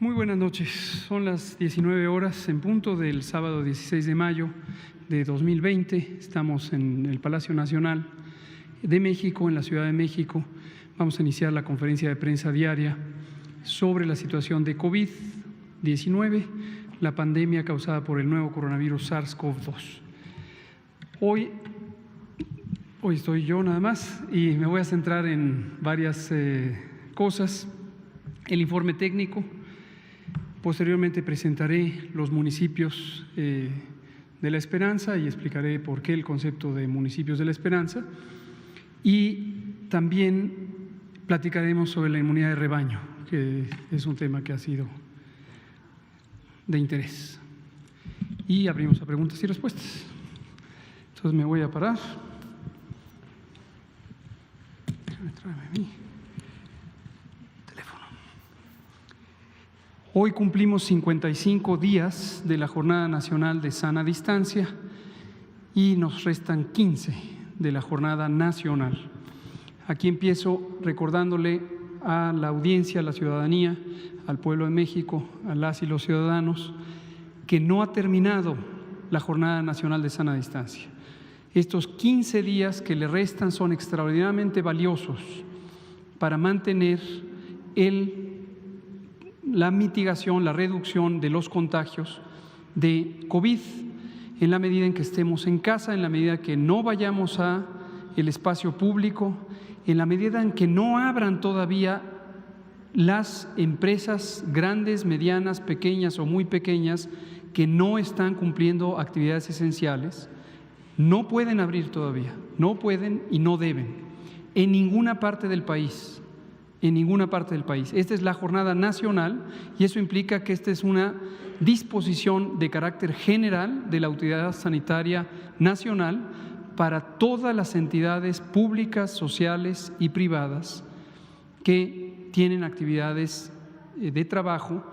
Muy buenas noches. Son las 19 horas en punto del sábado 16 de mayo de 2020. Estamos en el Palacio Nacional de México, en la Ciudad de México. Vamos a iniciar la conferencia de prensa diaria sobre la situación de COVID-19, la pandemia causada por el nuevo coronavirus SARS-CoV-2. Hoy estoy yo nada más y me voy a centrar en varias cosas. El informe técnico. Posteriormente presentaré los municipios de la Esperanza y explicaré por qué el concepto de municipios de la Esperanza. Y también platicaremos sobre la inmunidad de rebaño, que es un tema que ha sido de interés. Y abrimos a preguntas y respuestas. Entonces me voy a parar. Déjame traerme mi teléfono. Hoy cumplimos 55 días de la Jornada Nacional de Sana Distancia y nos restan 15 de la Jornada Nacional. Aquí empiezo recordándole a la audiencia, a la ciudadanía, al pueblo de México, a las y los ciudadanos, que no ha terminado la Jornada Nacional de Sana Distancia. Estos 15 días que le restan son extraordinariamente valiosos para mantener la mitigación, la reducción de los contagios de COVID en la medida en que estemos en casa, en la medida que no vayamos a el espacio público, en la medida en que no abran todavía las empresas grandes, medianas, pequeñas o muy pequeñas que no están cumpliendo actividades esenciales. No pueden abrir todavía, no pueden y no deben, en ninguna parte del país. En ninguna parte del país. Esta es la jornada nacional y eso implica que esta es una disposición de carácter general de la Autoridad Sanitaria Nacional para todas las entidades públicas, sociales y privadas que tienen actividades de trabajo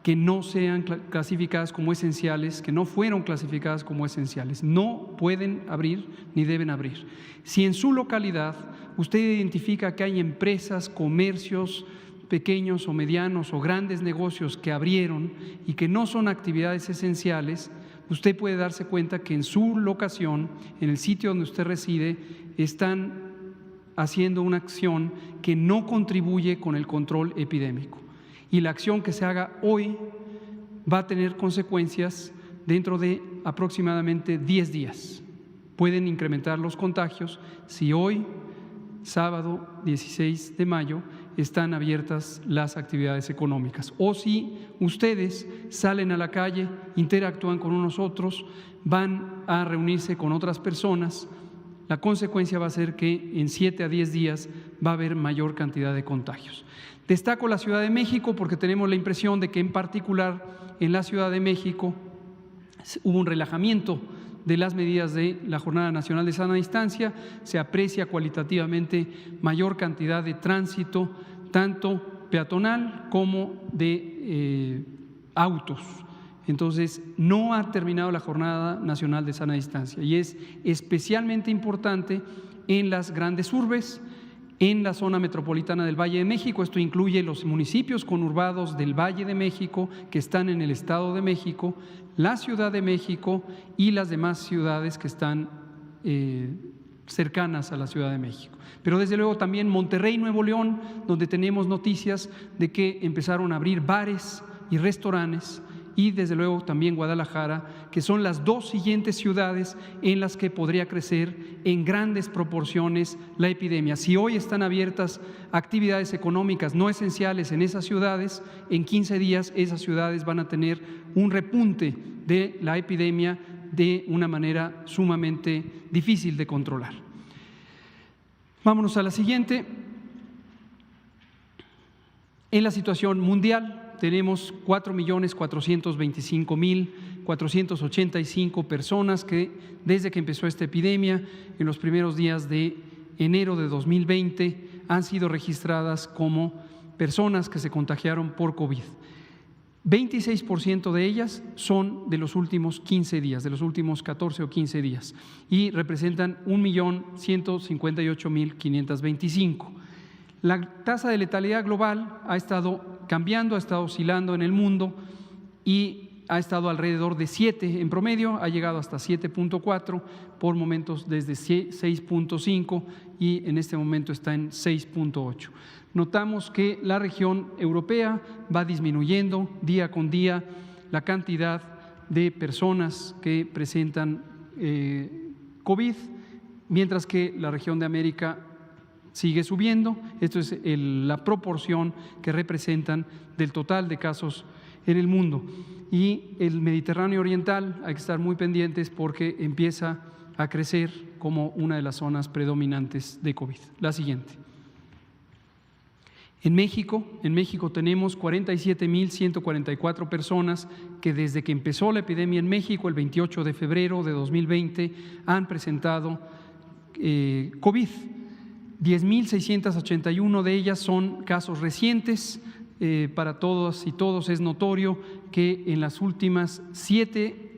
que no sean clasificadas como esenciales, que no fueron clasificadas como esenciales. No pueden abrir ni deben abrir. Si en su localidad usted identifica que hay empresas, comercios pequeños o medianos o grandes negocios que abrieron y que no son actividades esenciales, usted puede darse cuenta que en su locación, en el sitio donde usted reside, están haciendo una acción que no contribuye con el control epidémico. Y la acción que se haga hoy va a tener consecuencias dentro de aproximadamente 10 días. Pueden incrementar los contagios si hoy, sábado 16 de mayo, están abiertas las actividades económicas. O si ustedes salen a la calle, interactúan con unos otros, van a reunirse con otras personas, la consecuencia va a ser que en 7 a 10 días va a haber mayor cantidad de contagios. Destaco la Ciudad de México porque tenemos la impresión de que en particular en la Ciudad de México hubo un relajamiento de las medidas de la Jornada Nacional de Sana Distancia, se aprecia cualitativamente mayor cantidad de tránsito, tanto peatonal como de autos. Entonces, no ha terminado la Jornada Nacional de Sana Distancia y es especialmente importante en las grandes urbes, en la zona metropolitana del Valle de México. Esto incluye los municipios conurbados del Valle de México que están en el Estado de México, la Ciudad de México y las demás ciudades que están cercanas a la Ciudad de México. Pero desde luego también Monterrey, Nuevo León, donde tenemos noticias de que empezaron a abrir bares y restaurantes, y desde luego también Guadalajara, que son las dos siguientes ciudades en las que podría crecer en grandes proporciones la epidemia. Si hoy están abiertas actividades económicas no esenciales en esas ciudades, en 15 días esas ciudades van a tener un repunte de la epidemia de una manera sumamente difícil de controlar. Vámonos a la siguiente. En la situación mundial, tenemos 4.425.485 personas que desde que empezó esta epidemia, en los primeros días de enero de 2020, han sido registradas como personas que se contagiaron por COVID. 26% de ellas son de los últimos 15 días, de los últimos 14 o 15 días, y representan 1.158.525. La tasa de letalidad global ha estado cambiando, ha estado oscilando en el mundo y ha estado alrededor de 7 en promedio, ha llegado hasta 7.4, por momentos desde 6.5 y en este momento está en 6.8. Notamos que la región europea va disminuyendo día con día la cantidad de personas que presentan COVID, mientras que la región de América sigue subiendo. Esto es la proporción que representan del total de casos en el mundo. Y el Mediterráneo Oriental hay que estar muy pendientes porque empieza a crecer como una de las zonas predominantes de COVID. La siguiente. En México tenemos 47.144 personas que desde que empezó la epidemia en México, el 28 de febrero de 2020, han presentado COVID. 10.681 de ellas son casos recientes. Para todas y todos es notorio que en las últimas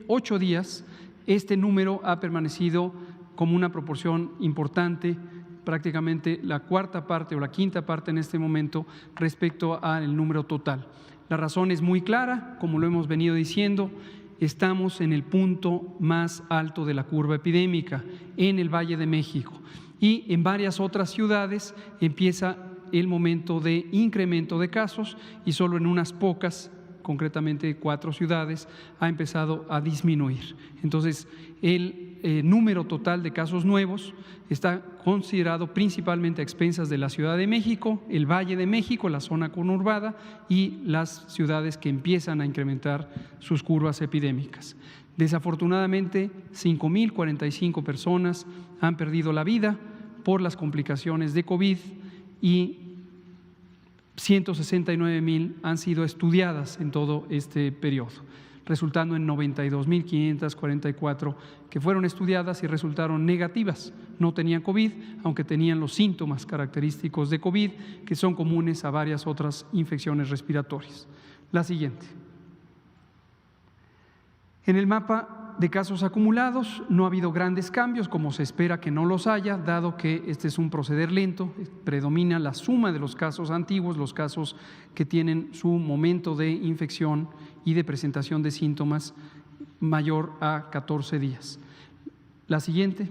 8 días este número ha permanecido como una proporción importante, prácticamente la cuarta parte o la quinta parte en este momento respecto al número total. La razón es muy clara, como lo hemos venido diciendo, estamos en el punto más alto de la curva epidémica, en el Valle de México, y en varias otras ciudades empieza el momento de incremento de casos y solo en unas pocas, concretamente 4 ciudades, ha empezado a disminuir. Entonces, el número total de casos nuevos está considerado principalmente a expensas de la Ciudad de México, el Valle de México, la zona conurbada y las ciudades que empiezan a incrementar sus curvas epidémicas. Desafortunadamente, 5.045 personas han perdido la vida por las complicaciones de COVID y 169.000 han sido estudiadas en todo este periodo, resultando en 92.544 que fueron estudiadas y resultaron negativas. No tenían COVID, aunque tenían los síntomas característicos de COVID, que son comunes a varias otras infecciones respiratorias. La siguiente. En el mapa de casos acumulados no ha habido grandes cambios, como se espera que no los haya, dado que este es un proceder lento, predomina la suma de los casos antiguos, los casos que tienen su momento de infección y de presentación de síntomas mayor a 14 días. La siguiente,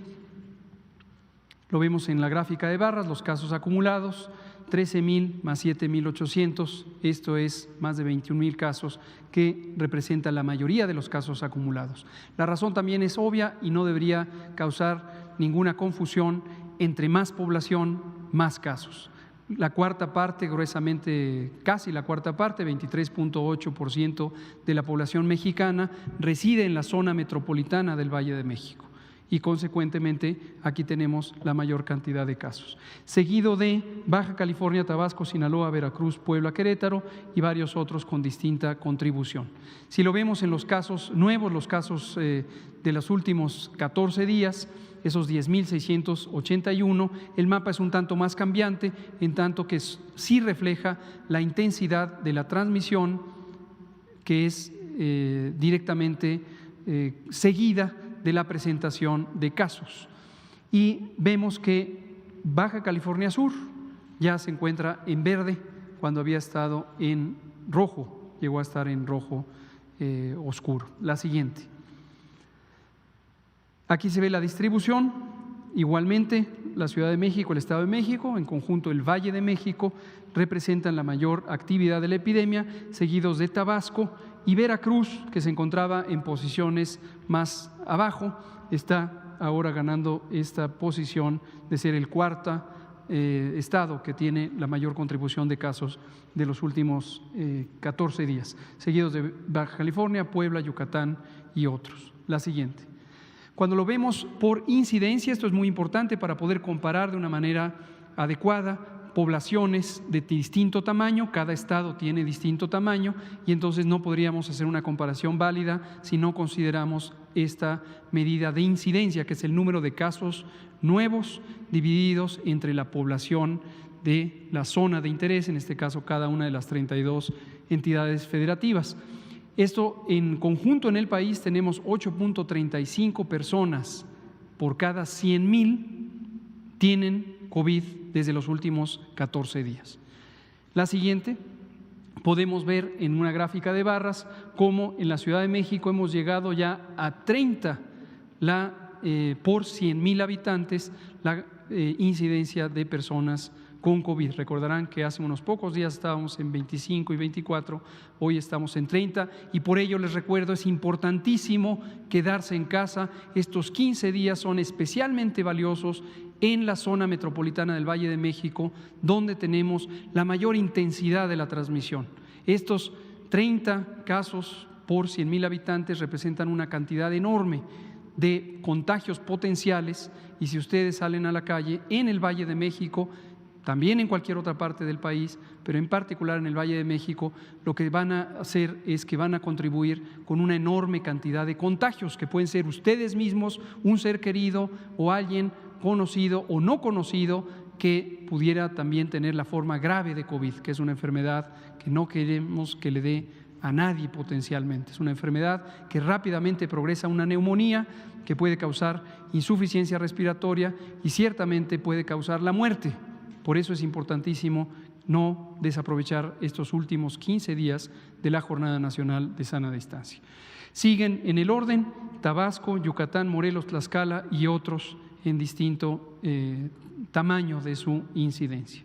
lo vemos en la gráfica de barras, los casos acumulados, 13.000 más 7.800, esto es más de 21.000 casos que representa la mayoría de los casos acumulados. La razón también es obvia y no debería causar ninguna confusión: entre más población, más casos. La cuarta parte, gruesamente casi la cuarta parte, 23.8% de la población mexicana reside en la zona metropolitana del Valle de México. Y consecuentemente aquí tenemos la mayor cantidad de casos, seguido de Baja California, Tabasco, Sinaloa, Veracruz, Puebla, Querétaro y varios otros con distinta contribución. Si lo vemos en los casos nuevos, los casos de los últimos 14 días, esos 10.681, el mapa es un tanto más cambiante, en tanto que sí refleja la intensidad de la transmisión, que es directamente seguida de la presentación de casos. Y vemos que Baja California Sur ya se encuentra en verde cuando había estado en rojo, llegó a estar en rojo oscuro. La siguiente. Aquí se ve la distribución. Igualmente, la Ciudad de México, el Estado de México, en conjunto el Valle de México, representan la mayor actividad de la epidemia, seguidos de Tabasco y Veracruz, que se encontraba en posiciones más abajo, está ahora ganando esta posición de ser el cuarto estado que tiene la mayor contribución de casos de los últimos 14 días, seguidos de Baja California, Puebla, Yucatán y otros. La siguiente. Cuando lo vemos por incidencia, esto es muy importante para poder comparar de una manera adecuada poblaciones de distinto tamaño, cada estado tiene distinto tamaño y entonces no podríamos hacer una comparación válida si no consideramos esta medida de incidencia, que es el número de casos nuevos divididos entre la población de la zona de interés, en este caso cada una de las 32 entidades federativas. Esto en conjunto en el país tenemos 8.35 personas por cada 100.000 tienen COVID desde los últimos 14 días. La siguiente, podemos ver en una gráfica de barras cómo en la Ciudad de México hemos llegado ya a 30 por 100,000 habitantes la incidencia de personas con COVID. Recordarán que hace unos pocos días estábamos en 25 y 24, hoy estamos en 30 y por ello les recuerdo, es importantísimo quedarse en casa. Estos 15 días son especialmente valiosos en la zona metropolitana del Valle de México, donde tenemos la mayor intensidad de la transmisión. Estos 30 casos por 100,000 habitantes representan una cantidad enorme de contagios potenciales y si ustedes salen a la calle en el Valle de México, también en cualquier otra parte del país, pero en particular en el Valle de México, lo que van a hacer es que van a contribuir con una enorme cantidad de contagios que pueden ser ustedes mismos, un ser querido o alguien conocido o no conocido que pudiera también tener la forma grave de COVID, que es una enfermedad que no queremos que le dé a nadie potencialmente. Es una enfermedad que rápidamente progresa a una neumonía que puede causar insuficiencia respiratoria y ciertamente puede causar la muerte. Por eso es importantísimo no desaprovechar estos últimos 15 días de la Jornada Nacional de Sana Distancia. Siguen en el orden Tabasco, Yucatán, Morelos, Tlaxcala y otros en distinto tamaño de su incidencia.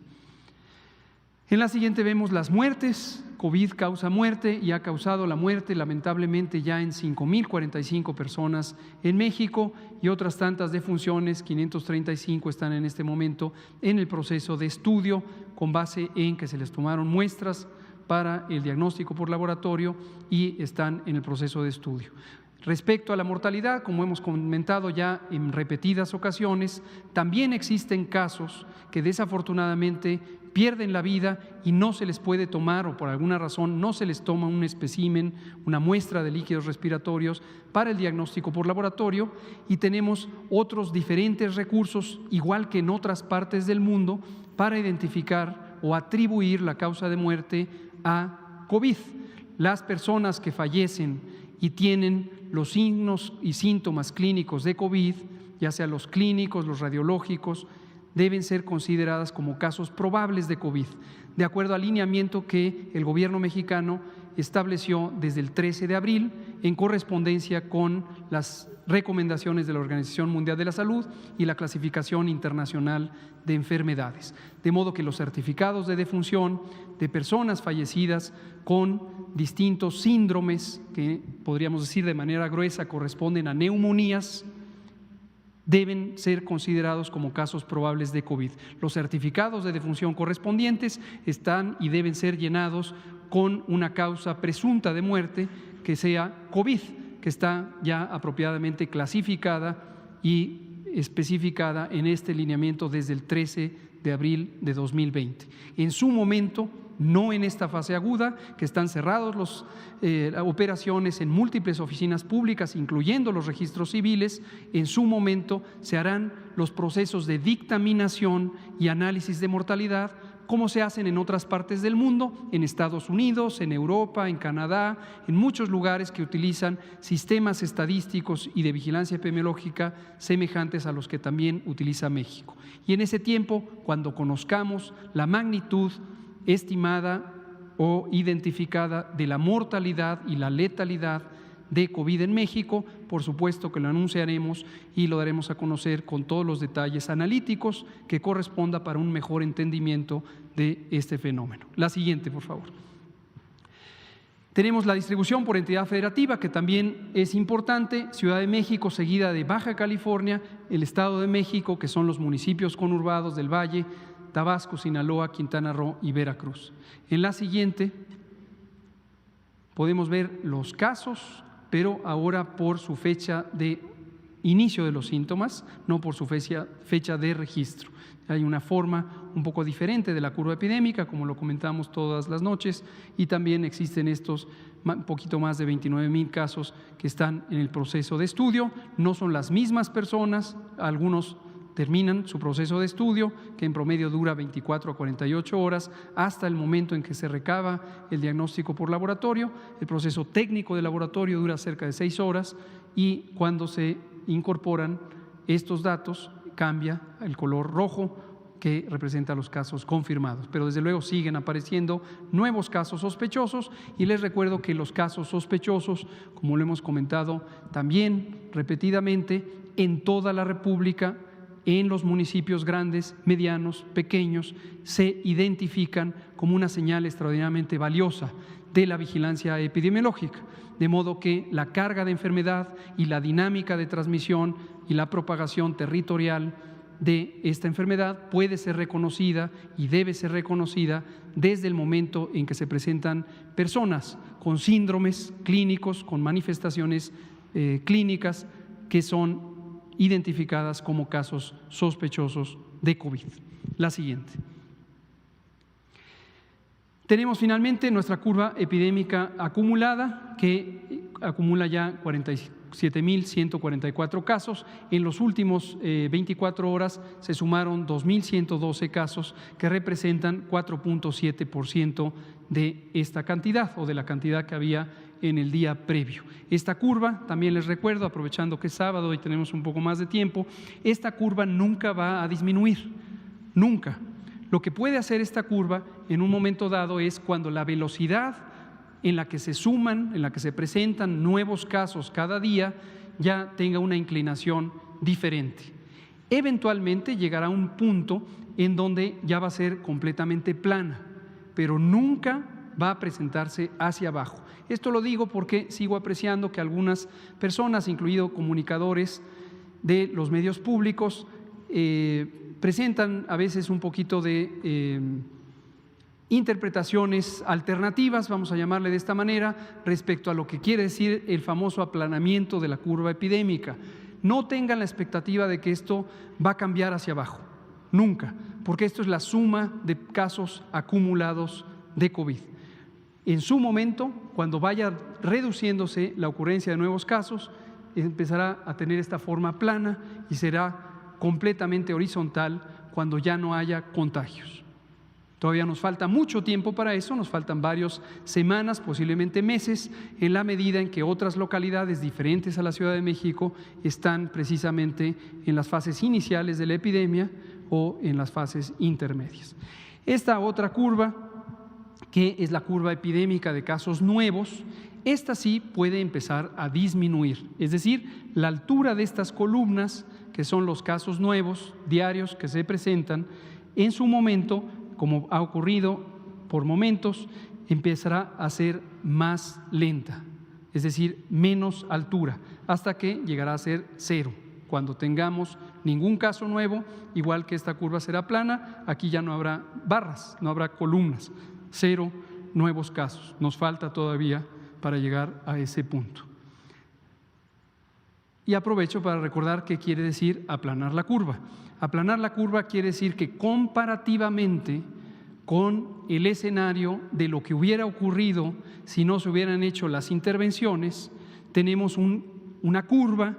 En la siguiente vemos las muertes. COVID causa muerte y ha causado la muerte lamentablemente ya en 5,045 personas en México y otras tantas defunciones, 535 están en este momento en el proceso de estudio con base en que se les tomaron muestras para el diagnóstico por laboratorio y están en el proceso de estudio. Respecto a la mortalidad, como hemos comentado ya en repetidas ocasiones, también existen casos que desafortunadamente pierden la vida y no se les puede tomar o por alguna razón no se les toma un espécimen, una muestra de líquidos respiratorios para el diagnóstico por laboratorio y tenemos otros diferentes recursos, igual que en otras partes del mundo, para identificar o atribuir la causa de muerte a COVID. Las personas que fallecen y tienen los signos y síntomas clínicos de COVID, ya sea los clínicos, los radiológicos, deben ser consideradas como casos probables de COVID, de acuerdo al lineamiento que el gobierno mexicano estableció desde el 13 de abril en correspondencia con las recomendaciones de la Organización Mundial de la Salud y la Clasificación Internacional de Enfermedades. De modo que los certificados de defunción de personas fallecidas con distintos síndromes que podríamos decir de manera gruesa corresponden a neumonías deben ser considerados como casos probables de COVID. Los certificados de defunción correspondientes están y deben ser llenados con una causa presunta de muerte que sea COVID, que está ya apropiadamente clasificada y especificada en este lineamiento desde el 13 de abril de 2020. En su momento, no en esta fase aguda, que están cerrados las operaciones en múltiples oficinas públicas, incluyendo los registros civiles, en su momento se harán los procesos de dictaminación y análisis de mortalidad, como se hacen en otras partes del mundo, en Estados Unidos, en Europa, en Canadá, en muchos lugares que utilizan sistemas estadísticos y de vigilancia epidemiológica semejantes a los que también utiliza México. Y en ese tiempo, cuando conozcamos la magnitud estimada o identificada de la mortalidad y la letalidad de COVID en México, por supuesto que lo anunciaremos y lo daremos a conocer con todos los detalles analíticos que corresponda para un mejor entendimiento de este fenómeno. La siguiente, por favor. Tenemos la distribución por entidad federativa, que también es importante. Ciudad de México, seguida de Baja California, el Estado de México, que son los municipios conurbados del Valle, Tabasco, Sinaloa, Quintana Roo y Veracruz. En la siguiente podemos ver los casos, pero ahora por su fecha de inicio de los síntomas, no por su fecha de registro. Hay una forma un poco diferente de la curva epidémica, como lo comentamos todas las noches, y también existen estos un poquito más de 29,000 casos que están en el proceso de estudio. No son las mismas personas, algunos terminan su proceso de estudio, que en promedio dura 24 a 48 horas, hasta el momento en que se recaba el diagnóstico por laboratorio. El proceso técnico de laboratorio dura cerca de 6 horas y cuando se incorporan estos datos cambia el color rojo que representa los casos confirmados. Pero desde luego siguen apareciendo nuevos casos sospechosos y les recuerdo que los casos sospechosos, como lo hemos comentado también repetidamente, en toda la República, en los municipios grandes, medianos, pequeños, se identifican como una señal extraordinariamente valiosa de la vigilancia epidemiológica, de modo que la carga de enfermedad y la dinámica de transmisión y la propagación territorial de esta enfermedad puede ser reconocida y debe ser reconocida desde el momento en que se presentan personas con síndromes clínicos, con manifestaciones clínicas que son identificadas como casos sospechosos de COVID. La siguiente. Tenemos finalmente nuestra curva epidémica acumulada, que acumula ya 47.144 casos. En los últimos 24 horas se sumaron 2.112 casos que representan 4.7% de esta cantidad o de la cantidad que había en el día previo. Esta curva, también les recuerdo, aprovechando que es sábado y tenemos un poco más de tiempo, esta curva nunca va a disminuir, nunca. Lo que puede hacer esta curva en un momento dado es cuando la velocidad en la que se suman, en la que se presentan nuevos casos cada día, ya tenga una inclinación diferente. Eventualmente llegará un punto en donde ya va a ser completamente plana, pero nunca va a presentarse hacia abajo. Esto lo digo porque sigo apreciando que algunas personas, incluidos comunicadores de los medios públicos, presentan a veces un poquito de interpretaciones alternativas, vamos a llamarle de esta manera, respecto a lo que quiere decir el famoso aplanamiento de la curva epidémica. No tengan la expectativa de que esto va a cambiar hacia abajo, nunca, porque esto es la suma de casos acumulados de COVID. En su momento, cuando vaya reduciéndose la ocurrencia de nuevos casos, empezará a tener esta forma plana y será completamente horizontal cuando ya no haya contagios. Todavía nos falta mucho tiempo para eso, nos faltan varias semanas, posiblemente meses, en la medida en que otras localidades diferentes a la Ciudad de México están precisamente en las fases iniciales de la epidemia o en las fases intermedias. Esta otra curva, que es la curva epidémica de casos nuevos, esta sí puede empezar a disminuir, es decir, la altura de estas columnas, que son los casos nuevos diarios que se presentan, en su momento, como ha ocurrido por momentos, empezará a ser más lenta, es decir, menos altura, hasta que llegará a ser cero. Cuando tengamos ningún caso nuevo, igual que esta curva será plana, aquí ya no habrá barras, no habrá columnas, cero nuevos casos. Nos falta todavía para llegar a ese punto. Y aprovecho para recordar qué quiere decir aplanar la curva. Aplanar la curva quiere decir que comparativamente con el escenario de lo que hubiera ocurrido si no se hubieran hecho las intervenciones, tenemos una curva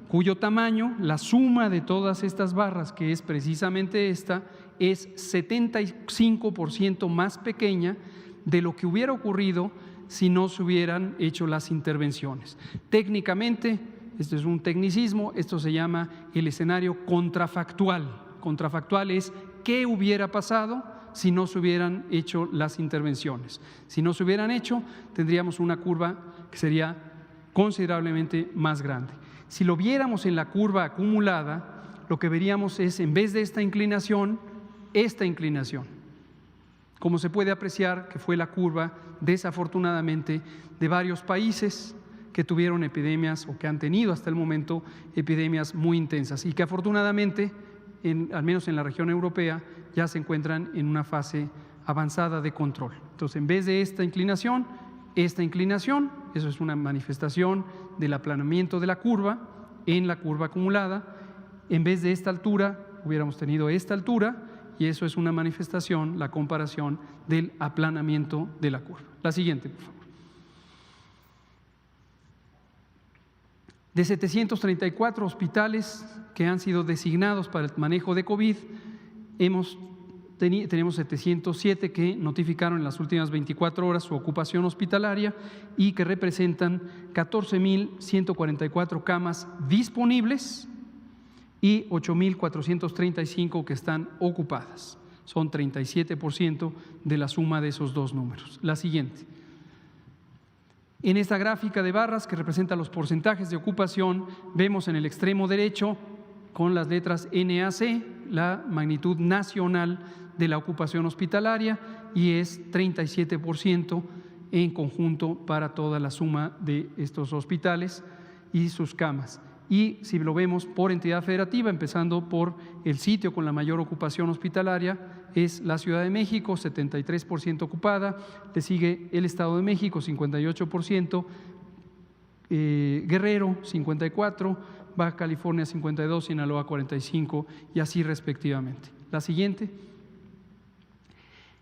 cuyo tamaño, la suma de todas estas barras, que es precisamente esta, es 75% más pequeña de lo que hubiera ocurrido si no se hubieran hecho las intervenciones. Técnicamente, esto es un tecnicismo, esto se llama el escenario contrafactual. Contrafactual es qué hubiera pasado si no se hubieran hecho las intervenciones. Si no se hubieran hecho, tendríamos una curva que sería considerablemente más grande. Si lo viéramos en la curva acumulada, lo que veríamos es, en vez de esta inclinación, como se puede apreciar que fue la curva, desafortunadamente, de varios países que tuvieron epidemias o que han tenido hasta el momento epidemias muy intensas y que afortunadamente, al menos en la región europea, ya se encuentran en una fase avanzada de control. Entonces, en vez de esta inclinación, eso es una manifestación del aplanamiento de la curva en la curva acumulada. En vez de esta altura, hubiéramos tenido esta altura, y eso es una manifestación, la comparación del aplanamiento de la curva. La siguiente, por favor. De 734 hospitales que han sido designados para el manejo de COVID, tenemos 707 que notificaron en las últimas 24 horas su ocupación hospitalaria y que representan 14.144 camas disponibles y 8.435 que están ocupadas. Son 37% de la suma de esos dos números. La siguiente. En esta gráfica de barras que representa los porcentajes de ocupación, vemos en el extremo derecho con las letras NAC la magnitud nacional de la ocupación hospitalaria y es 37% en conjunto para toda la suma de estos hospitales y sus camas. Y si lo vemos por entidad federativa, empezando por el sitio con la mayor ocupación hospitalaria, es la Ciudad de México, 73% ocupada, le sigue el Estado de México, 58%, Guerrero, 54%, Baja California, 52%, Sinaloa, 45% y así respectivamente. La siguiente.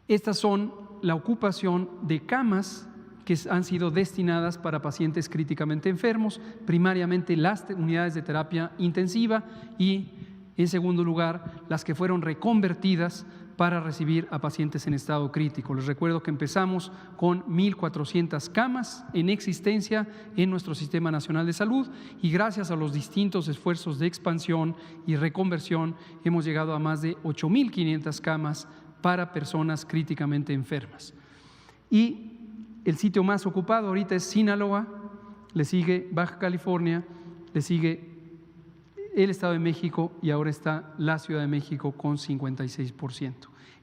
Estas son la ocupación de camas que han sido destinadas para pacientes críticamente enfermos, primariamente las unidades de terapia intensiva y, en segundo lugar, las que fueron reconvertidas para recibir a pacientes en estado crítico. Les recuerdo que empezamos con 1.400 camas en existencia en nuestro Sistema Nacional de Salud y gracias a los distintos esfuerzos de expansión y reconversión hemos llegado a más de 8.500 camas para personas críticamente enfermas. Y el sitio más ocupado ahorita es Sinaloa, le sigue Baja California, le sigue el Estado de México y ahora está la Ciudad de México con 56%.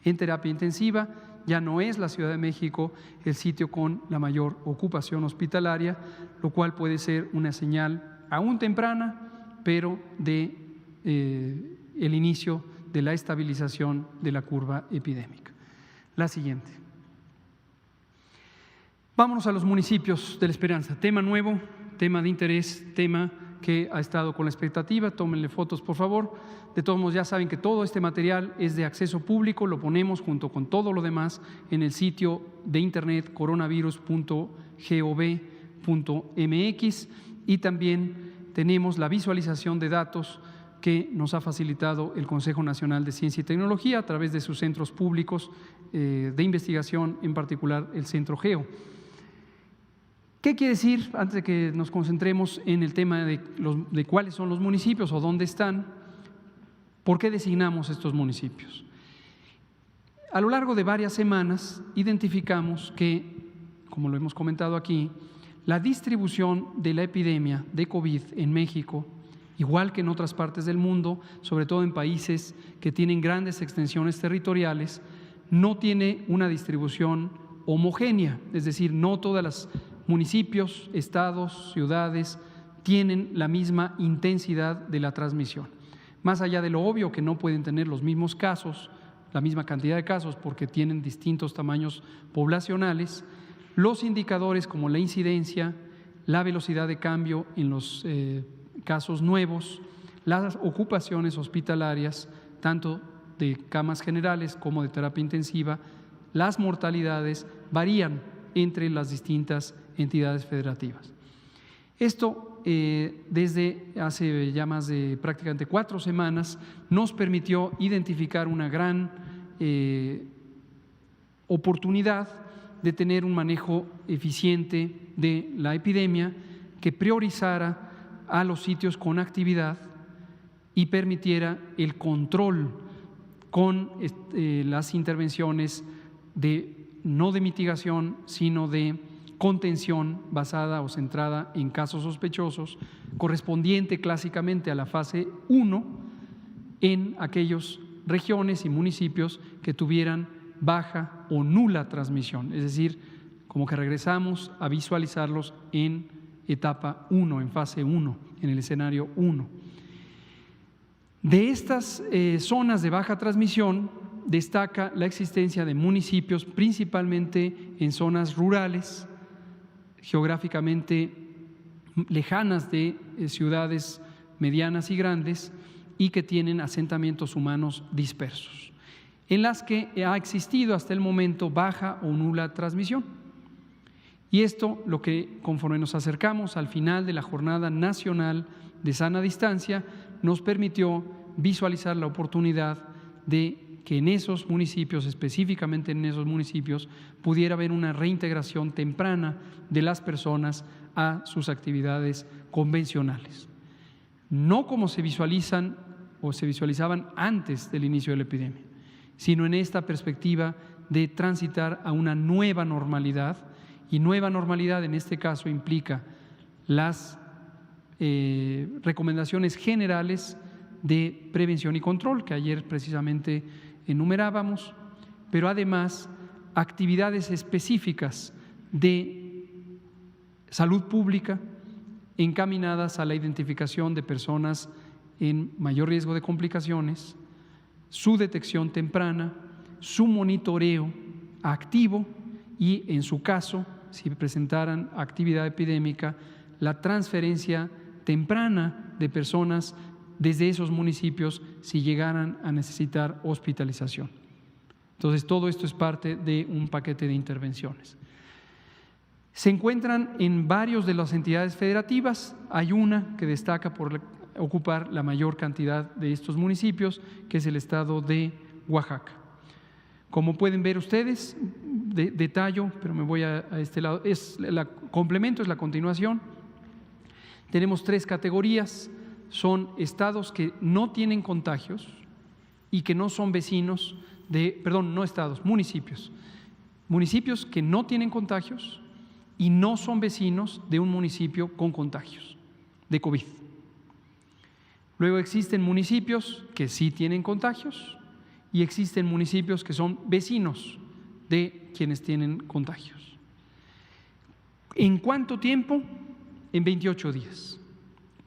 En terapia intensiva ya no es la Ciudad de México el sitio con la mayor ocupación hospitalaria, lo cual puede ser una señal aún temprana, pero de el inicio de la estabilización de la curva epidémica. La siguiente. Vámonos a los municipios de La Esperanza. Tema nuevo, tema de interés, tema que ha estado con la expectativa. Tómenle fotos, por favor. De todos modos, ya saben que todo este material es de acceso público. Lo ponemos junto con todo lo demás en el sitio de internet coronavirus.gov.mx y también tenemos la visualización de datos que nos ha facilitado el Consejo Nacional de Ciencia y Tecnología a través de sus centros públicos de investigación, en particular el Centro Geo. ¿Qué quiere decir, antes de que nos concentremos en el tema de cuáles son los municipios o dónde están? ¿Por qué designamos estos municipios? A lo largo de varias semanas identificamos que, como lo hemos comentado aquí, la distribución de la epidemia de COVID en México, igual que en otras partes del mundo, sobre todo en países que tienen grandes extensiones territoriales, no tiene una distribución homogénea, es decir, no todas las municipios, estados, ciudades tienen la misma intensidad de la transmisión. Más allá de lo obvio que no pueden tener los mismos casos, la misma cantidad de casos porque tienen distintos tamaños poblacionales, los indicadores como la incidencia, la velocidad de cambio en los casos nuevos, las ocupaciones hospitalarias, tanto de camas generales como de terapia intensiva, las mortalidades varían entre las distintas entidades federativas. Esto desde hace ya más de prácticamente 4 semanas nos permitió identificar una gran oportunidad de tener un manejo eficiente de la epidemia que priorizara a los sitios con actividad y permitiera el control con las intervenciones no de mitigación, sino de contención basada o centrada en casos sospechosos, correspondiente clásicamente a la fase 1 en aquellas regiones y municipios que tuvieran baja o nula transmisión, es decir, como que regresamos a visualizarlos en etapa 1, en fase 1, en el escenario 1. De estas zonas de baja transmisión destaca la existencia de municipios principalmente en zonas rurales, geográficamente lejanas de ciudades medianas y grandes y que tienen asentamientos humanos dispersos, en las que ha existido hasta el momento baja o nula transmisión. Y esto, lo que conforme nos acercamos al final de la Jornada Nacional de Sana Distancia, nos permitió visualizar la oportunidad de que en esos municipios, específicamente en esos municipios, pudiera haber una reintegración temprana de las personas a sus actividades convencionales. No como se visualizan o se visualizaban antes del inicio de la epidemia, sino en esta perspectiva de transitar a una nueva normalidad, y nueva normalidad en este caso implica las recomendaciones generales de prevención y control que ayer precisamente enumerábamos, pero además actividades específicas de salud pública encaminadas a la identificación de personas en mayor riesgo de complicaciones, su detección temprana, su monitoreo activo y, en su caso, si presentaran actividad epidémica, la transferencia temprana de personas desde esos municipios si llegaran a necesitar hospitalización. Entonces, todo esto es parte de un paquete de intervenciones. Se encuentran en varios de las entidades federativas. Hay una que destaca por ocupar la mayor cantidad de estos municipios, que es el estado de Oaxaca. Como pueden ver ustedes, detallo, pero me voy a este lado, complemento, es la continuación. Tenemos 3 categorías, son estados que no tienen contagios y que no son vecinos de, no estados, municipios. Municipios que no tienen contagios y no son vecinos de un municipio con contagios de COVID. Luego existen municipios que sí tienen contagios y existen municipios que son vecinos de quienes tienen contagios. ¿En cuánto tiempo? En 28 días.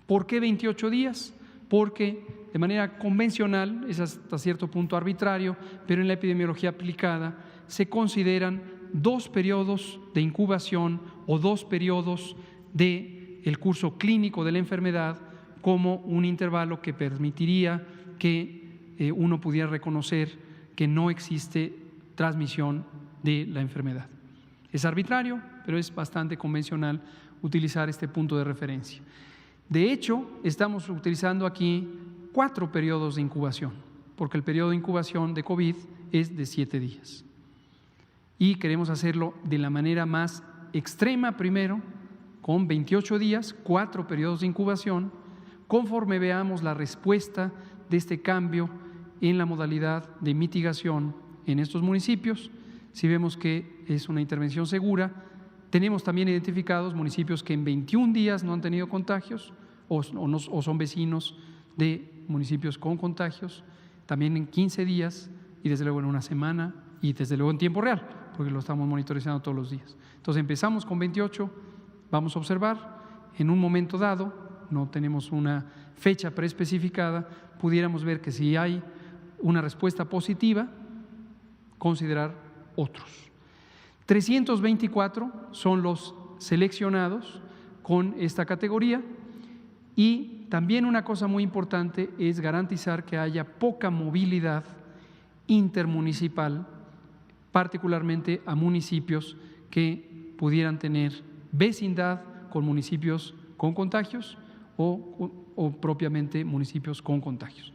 ¿Por qué 28 días? Porque de manera convencional, es hasta cierto punto arbitrario, pero en la epidemiología aplicada se consideran 2 periodos de incubación o 2 periodos del curso clínico de la enfermedad como un intervalo que permitiría que uno pudiera reconocer que no existe transmisión de la enfermedad. Es arbitrario, pero es bastante convencional utilizar este punto de referencia. De hecho, estamos utilizando aquí 4 periodos de incubación, porque el periodo de incubación de COVID es de 7 días. Y queremos hacerlo de la manera más extrema primero, con 28 días, 4 periodos de incubación, conforme veamos la respuesta de este cambio en la modalidad de mitigación en estos municipios. Si vemos que es una intervención segura, tenemos también identificados municipios que en 21 días no han tenido contagios o son vecinos de municipios con contagios, también en 15 días y desde luego en una semana y desde luego en tiempo real, porque lo estamos monitorizando todos los días. Entonces empezamos con 28, vamos a observar, en un momento dado, no tenemos una fecha preespecificada, pudiéramos ver que si hay una respuesta positiva, considerar otros. 324 son los seleccionados con esta categoría y también una cosa muy importante es garantizar que haya poca movilidad intermunicipal, particularmente a municipios que pudieran tener vecindad con municipios con contagios o propiamente municipios con contagios.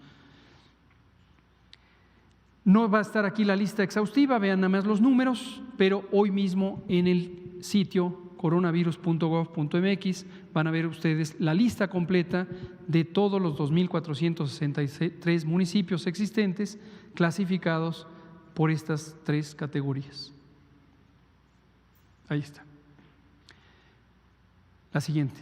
No va a estar aquí la lista exhaustiva, vean nada más los números, pero hoy mismo en el sitio coronavirus.gov.mx van a ver ustedes la lista completa de todos los 2.463 municipios existentes clasificados por estas 3 categorías. Ahí está. La siguiente.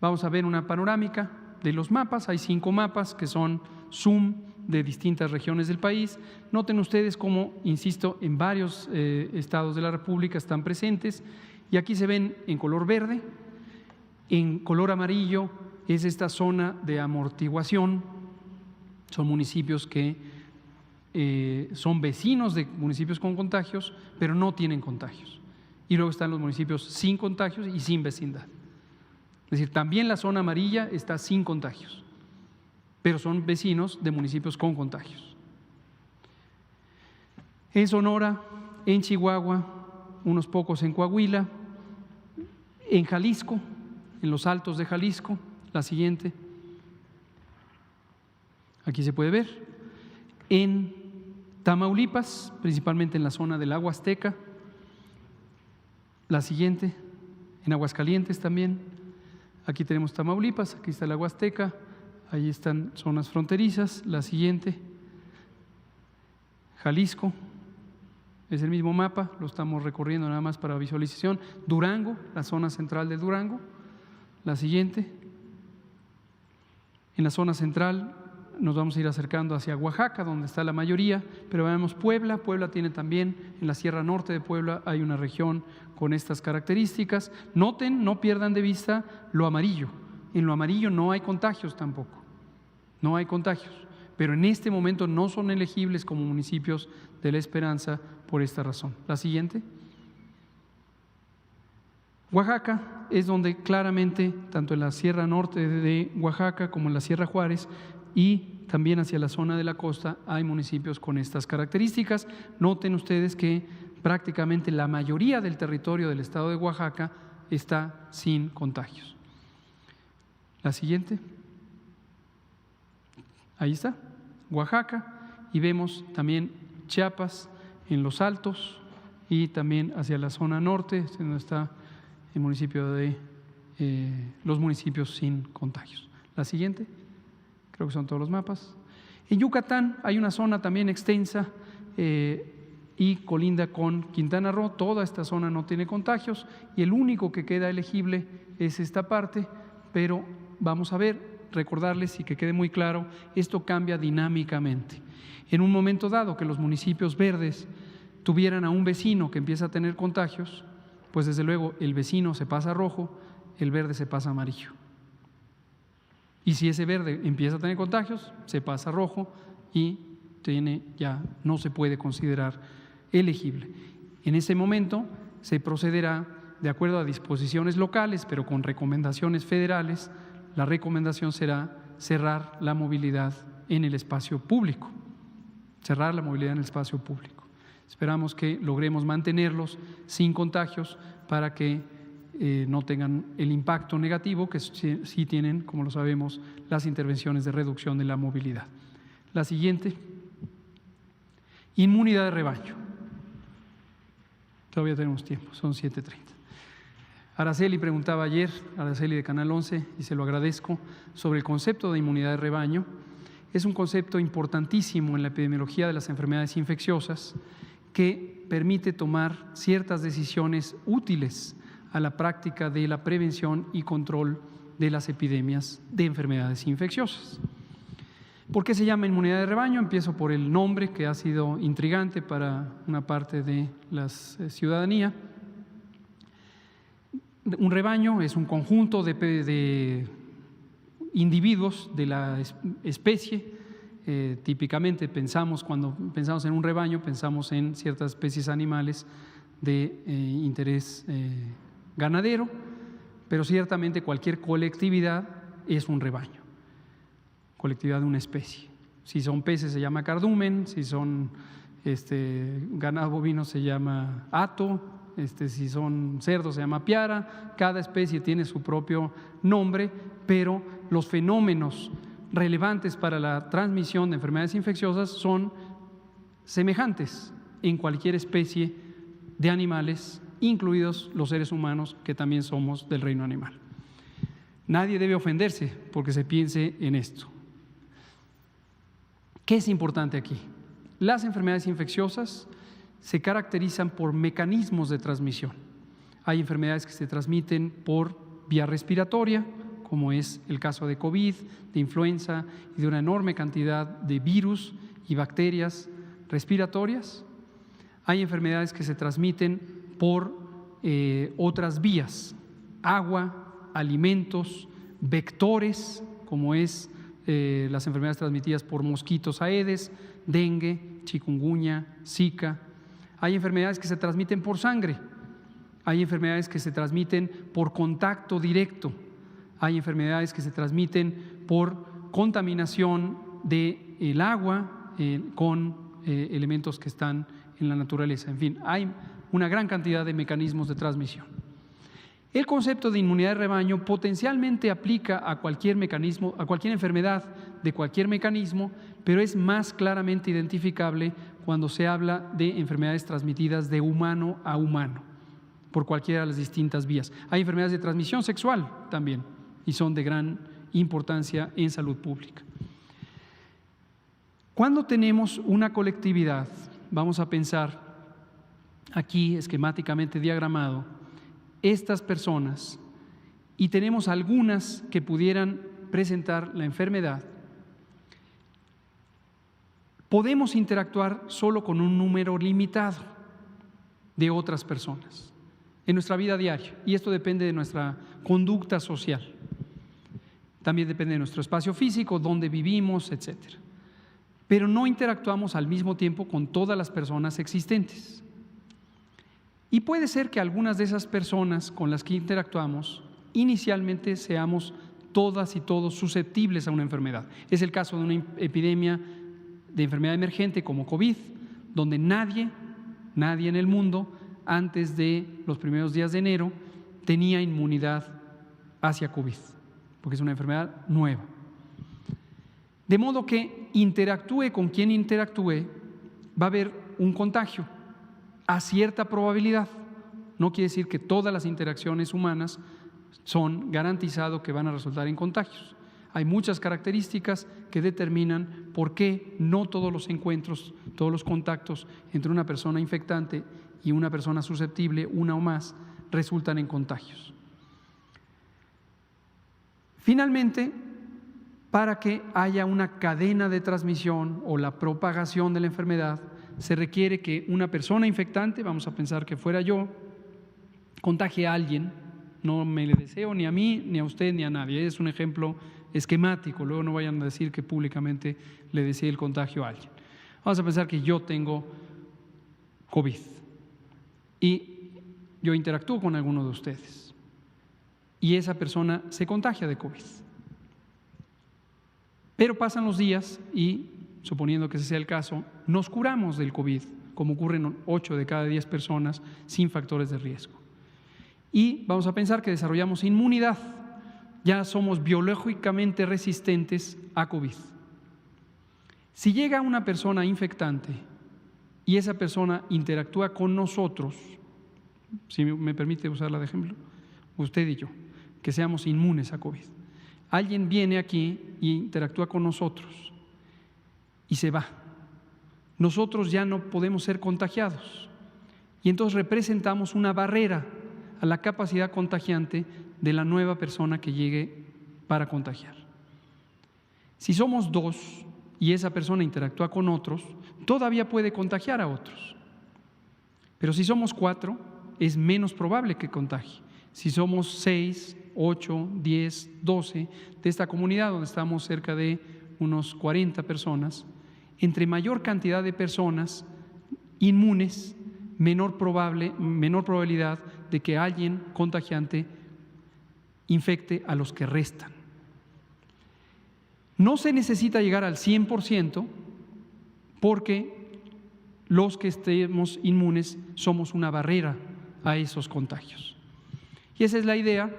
Vamos a ver una panorámica de los mapas. Hay 5 mapas que son zoom de distintas regiones del país. Noten ustedes cómo, insisto, en varios estados de la República están presentes y aquí se ven en color verde, en color amarillo es esta zona de amortiguación, son municipios que son vecinos de municipios con contagios, pero no tienen contagios. Y luego están los municipios sin contagios y sin vecindad. Es decir, también la zona amarilla está sin contagios, pero son vecinos de municipios con contagios. En Sonora, en Chihuahua, unos pocos en Coahuila, en Jalisco, en los altos de Jalisco, la siguiente, aquí se puede ver, en Tamaulipas, principalmente en la zona del Agua Azteca, la siguiente, en Aguascalientes también, Aquí tenemos Tamaulipas, aquí está la Huasteca, ahí están zonas fronterizas. La siguiente, Jalisco, es el mismo mapa, lo estamos recorriendo nada más para visualización. Durango, la zona central de Durango. La siguiente, en la zona central nos vamos a ir acercando hacia Oaxaca, donde está la mayoría, pero vemos Puebla. Puebla tiene también, en la Sierra Norte de Puebla hay una región con estas características. Noten, no pierdan de vista lo amarillo. En lo amarillo no hay contagios tampoco, no hay contagios, pero en este momento no son elegibles como municipios de La Esperanza por esta razón. La siguiente. Oaxaca es donde claramente, tanto en la Sierra Norte de Oaxaca como en la Sierra Juárez y también hacia la zona de la costa, hay municipios con estas características. Noten ustedes que prácticamente la mayoría del territorio del estado de Oaxaca está sin contagios. La siguiente. Ahí está, Oaxaca, y vemos también Chiapas en los altos y también hacia la zona norte, donde está el municipio de los municipios sin contagios. La siguiente, creo que son todos los mapas. En Yucatán hay una zona también extensa y colinda con Quintana Roo. Toda esta zona no tiene contagios y el único que queda elegible es esta parte, pero vamos a ver, recordarles y que quede muy claro, esto cambia dinámicamente. En un momento dado que los municipios verdes tuvieran a un vecino que empieza a tener contagios, pues desde luego el vecino se pasa a rojo, el verde se pasa a amarillo. Y si ese verde empieza a tener contagios, se pasa a rojo y ya no se puede considerar elegible. En ese momento se procederá de acuerdo a disposiciones locales, pero con recomendaciones federales. La recomendación será cerrar la movilidad en el espacio público, cerrar la movilidad en el espacio público. Esperamos que logremos mantenerlos sin contagios para que no tengan el impacto negativo que sí tienen, como lo sabemos, las intervenciones de reducción de la movilidad. La siguiente, inmunidad de rebaño. Todavía tenemos tiempo, son 7:30. Araceli preguntaba ayer, Araceli de Canal 11, y se lo agradezco, sobre el concepto de inmunidad de rebaño. Es un concepto importantísimo en la epidemiología de las enfermedades infecciosas que permite tomar ciertas decisiones útiles a la práctica de la prevención y control de las epidemias de enfermedades infecciosas. ¿Por qué se llama inmunidad de rebaño? Empiezo por el nombre, que ha sido intrigante para una parte de la ciudadanía. Un rebaño es un conjunto de individuos de la especie. Típicamente cuando pensamos en un rebaño, pensamos en ciertas especies animales de interés ganadero, pero ciertamente cualquier colectividad es un rebaño, colectividad de una especie. Si son peces se llama cardumen, si son ganado bovino se llama hato, si son cerdos se llama piara. Cada especie tiene su propio nombre, pero los fenómenos relevantes para la transmisión de enfermedades infecciosas son semejantes en cualquier especie de animales, incluidos los seres humanos, que también somos del reino animal. Nadie debe ofenderse porque se piense en esto. ¿Qué es importante aquí? Las enfermedades infecciosas se caracterizan por mecanismos de transmisión. Hay enfermedades que se transmiten por vía respiratoria, como es el caso de COVID, de influenza y de una enorme cantidad de virus y bacterias respiratorias. Hay enfermedades que se transmiten por otras vías, agua, alimentos, vectores, como es las enfermedades transmitidas por mosquitos aedes, dengue, chikungunya, zika. Hay enfermedades que se transmiten por sangre, hay enfermedades que se transmiten por contacto directo, hay enfermedades que se transmiten por contaminación del agua con elementos que están en la naturaleza. En fin, hay una gran cantidad de mecanismos de transmisión. El concepto de inmunidad de rebaño potencialmente aplica a cualquier mecanismo, a cualquier enfermedad de cualquier mecanismo, pero es más claramente identificable cuando se habla de enfermedades transmitidas de humano a humano, por cualquiera de las distintas vías. Hay enfermedades de transmisión sexual también, y son de gran importancia en salud pública. Cuando tenemos una colectividad, vamos a pensar aquí esquemáticamente diagramado, estas personas, y tenemos algunas que pudieran presentar la enfermedad, podemos interactuar solo con un número limitado de otras personas en nuestra vida diaria, y esto depende de nuestra conducta social. También depende de nuestro espacio físico, dónde vivimos, etcétera. Pero no interactuamos al mismo tiempo con todas las personas existentes. Y puede ser que algunas de esas personas con las que interactuamos inicialmente seamos todas y todos susceptibles a una enfermedad. Es el caso de una epidemia de enfermedad emergente como COVID, donde nadie en el mundo antes de los primeros días de enero tenía inmunidad hacia COVID, porque es una enfermedad nueva. De modo que interactúe con quien interactúe, va a haber un contagio a cierta probabilidad. No quiere decir que todas las interacciones humanas son garantizado que van a resultar en contagios. Hay muchas características que determinan por qué no todos los encuentros, todos los contactos entre una persona infectante y una persona susceptible, una o más, resultan en contagios. Finalmente, para que haya una cadena de transmisión o la propagación de la enfermedad, se requiere que una persona infectante, vamos a pensar que fuera yo, contagie a alguien. No me le deseo ni a mí, ni a usted, ni a nadie. Es un ejemplo esquemático, luego no vayan a decir que públicamente le deseo el contagio a alguien. Vamos a pensar que yo tengo COVID y yo interactúo con alguno de ustedes y esa persona se contagia de COVID. Pero pasan los días y, suponiendo que ese sea el caso, nos curamos del COVID, como ocurre en 8 de cada 10 personas sin factores de riesgo. Y vamos a pensar que desarrollamos inmunidad, ya somos biológicamente resistentes a COVID. Si llega una persona infectante y esa persona interactúa con nosotros, si me permite usarla de ejemplo, usted y yo, que seamos inmunes a COVID. Alguien viene aquí e interactúa con nosotros y se va. Nosotros ya no podemos ser contagiados y entonces representamos una barrera a la capacidad contagiante de la nueva persona que llegue para contagiar. Si somos 2 y esa persona interactúa con otros, todavía puede contagiar a otros. Pero si somos 4, es menos probable que contagie. Si somos 6, 8, 10, 12 de esta comunidad, donde estamos cerca de unos 40 personas, entre mayor cantidad de personas inmunes, menor probabilidad de que alguien contagiante infecte a los que restan. No se necesita llegar al 100% porque los que estemos inmunes somos una barrera a esos contagios. Y esa es la idea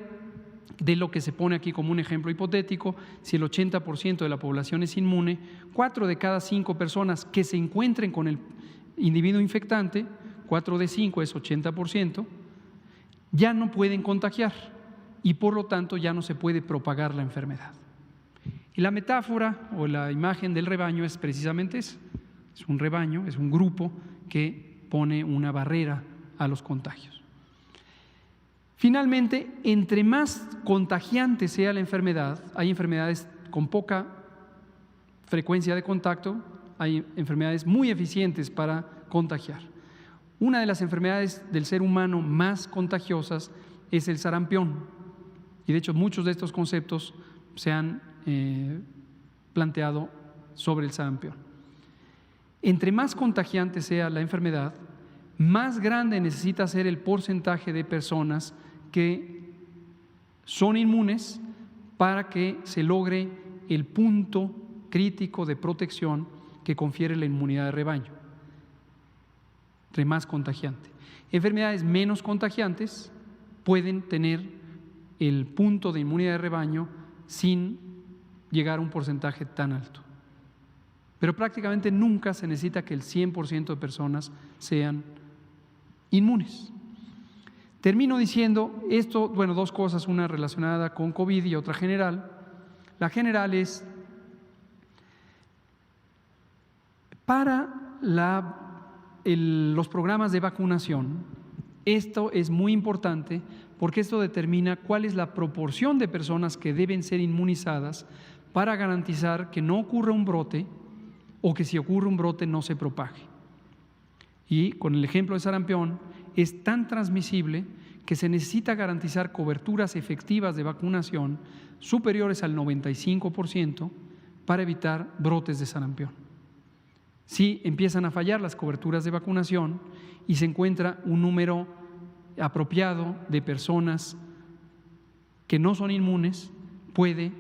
de lo que se pone aquí como un ejemplo hipotético. Si el 80% de la población es inmune, 4 de cada 5 personas que se encuentren con el individuo infectante, 4 de 5 es 80%, ya no pueden contagiar y por lo tanto ya no se puede propagar la enfermedad. Y la metáfora o la imagen del rebaño es precisamente eso. Es un rebaño, es un grupo que pone una barrera a los contagios. Finalmente, entre más contagiante sea la enfermedad, hay enfermedades con poca frecuencia de contacto, hay enfermedades muy eficientes para contagiar. Una de las enfermedades del ser humano más contagiosas es el sarampión. Y de hecho muchos de estos conceptos se han planteado sobre el sarampión. Entre más contagiante sea la enfermedad, más grande necesita ser el porcentaje de personas que son inmunes para que se logre el punto crítico de protección que confiere la inmunidad de rebaño. Entre más contagiante. Enfermedades menos contagiantes pueden tener el punto de inmunidad de rebaño sin llegar a un porcentaje tan alto. Pero prácticamente nunca se necesita que el 100% de personas sean inmunes. Termino diciendo esto, bueno, dos cosas, una relacionada con COVID y otra general. La general es para los programas de vacunación. Esto es muy importante porque esto determina cuál es la proporción de personas que deben ser inmunizadas para garantizar que no ocurra un brote o que si ocurre un brote no se propague. Y con el ejemplo de sarampión, es tan transmisible que se necesita garantizar coberturas efectivas de vacunación superiores al 95% para evitar brotes de sarampión. Si empiezan a fallar las coberturas de vacunación y se encuentra un número apropiado de personas que no son inmunes, puede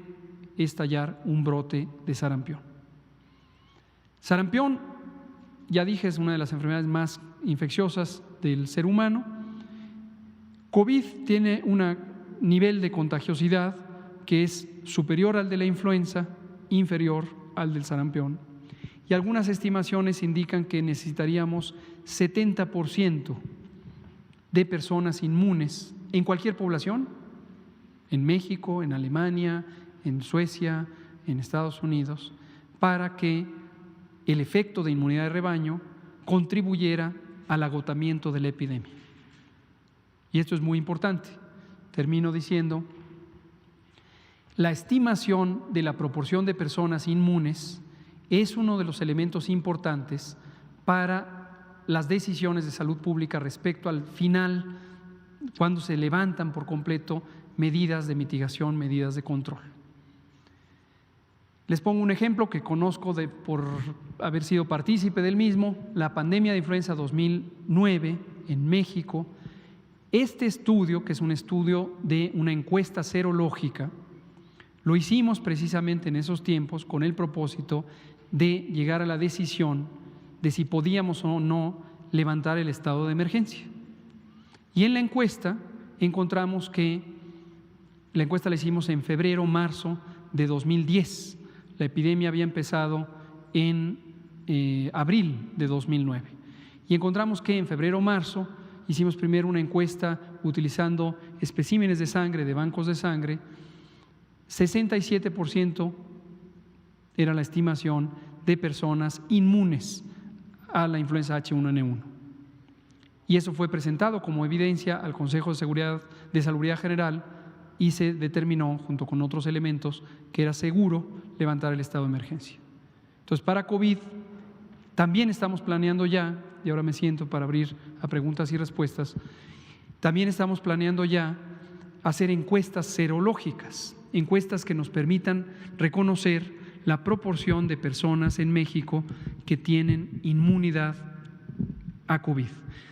estallar un brote de sarampión. Sarampión, ya dije, es una de las enfermedades más infecciosas del ser humano. COVID tiene un nivel de contagiosidad que es superior al de la influenza, inferior al del sarampión. Y algunas estimaciones indican que necesitaríamos 70% de personas inmunes en cualquier población, en México, en Alemania, en Suecia, en Estados Unidos, para que el efecto de inmunidad de rebaño contribuyera al agotamiento de la epidemia. Y esto es muy importante. Termino diciendo, la estimación de la proporción de personas inmunes es uno de los elementos importantes para las decisiones de salud pública respecto al final, cuando se levantan por completo medidas de mitigación, medidas de control. Les pongo un ejemplo que conozco por haber sido partícipe del mismo, la pandemia de influenza 2009 en México. Este estudio, que es un estudio de una encuesta serológica, lo hicimos precisamente en esos tiempos con el propósito de llegar a la decisión de si podíamos o no levantar el estado de emergencia. Y en la encuesta encontramos que la encuesta la hicimos en febrero, marzo de 2010. La epidemia había empezado en abril de 2009. Y encontramos que en febrero, marzo, hicimos primero una encuesta utilizando especímenes de sangre, de bancos de sangre. 67% era la estimación de personas inmunes a la influenza H1N1. Y eso fue presentado como evidencia al Consejo de Salubridad General y se determinó, junto con otros elementos, que era seguro levantar el estado de emergencia. Entonces, para COVID también estamos planeando ya, y ahora me siento para abrir a preguntas y respuestas, también estamos planeando ya hacer encuestas serológicas, encuestas que nos permitan reconocer la proporción de personas en México que tienen inmunidad a COVID.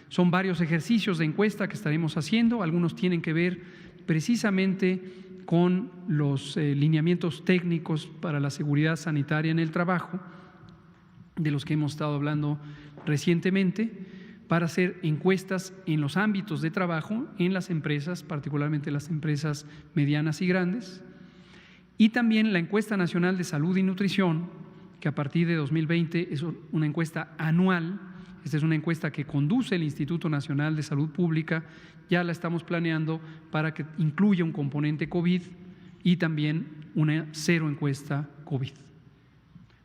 Son varios ejercicios de encuesta que estaremos haciendo, algunos tienen que ver precisamente con los lineamientos técnicos para la seguridad sanitaria en el trabajo, de los que hemos estado hablando recientemente, para hacer encuestas en los ámbitos de trabajo, en las empresas, particularmente las empresas medianas y grandes, y también la encuesta nacional de salud y nutrición, que a partir de 2020 es una encuesta anual. Esta es una encuesta que conduce el Instituto Nacional de Salud Pública, ya la estamos planeando para que incluya un componente COVID y también una cero encuesta COVID.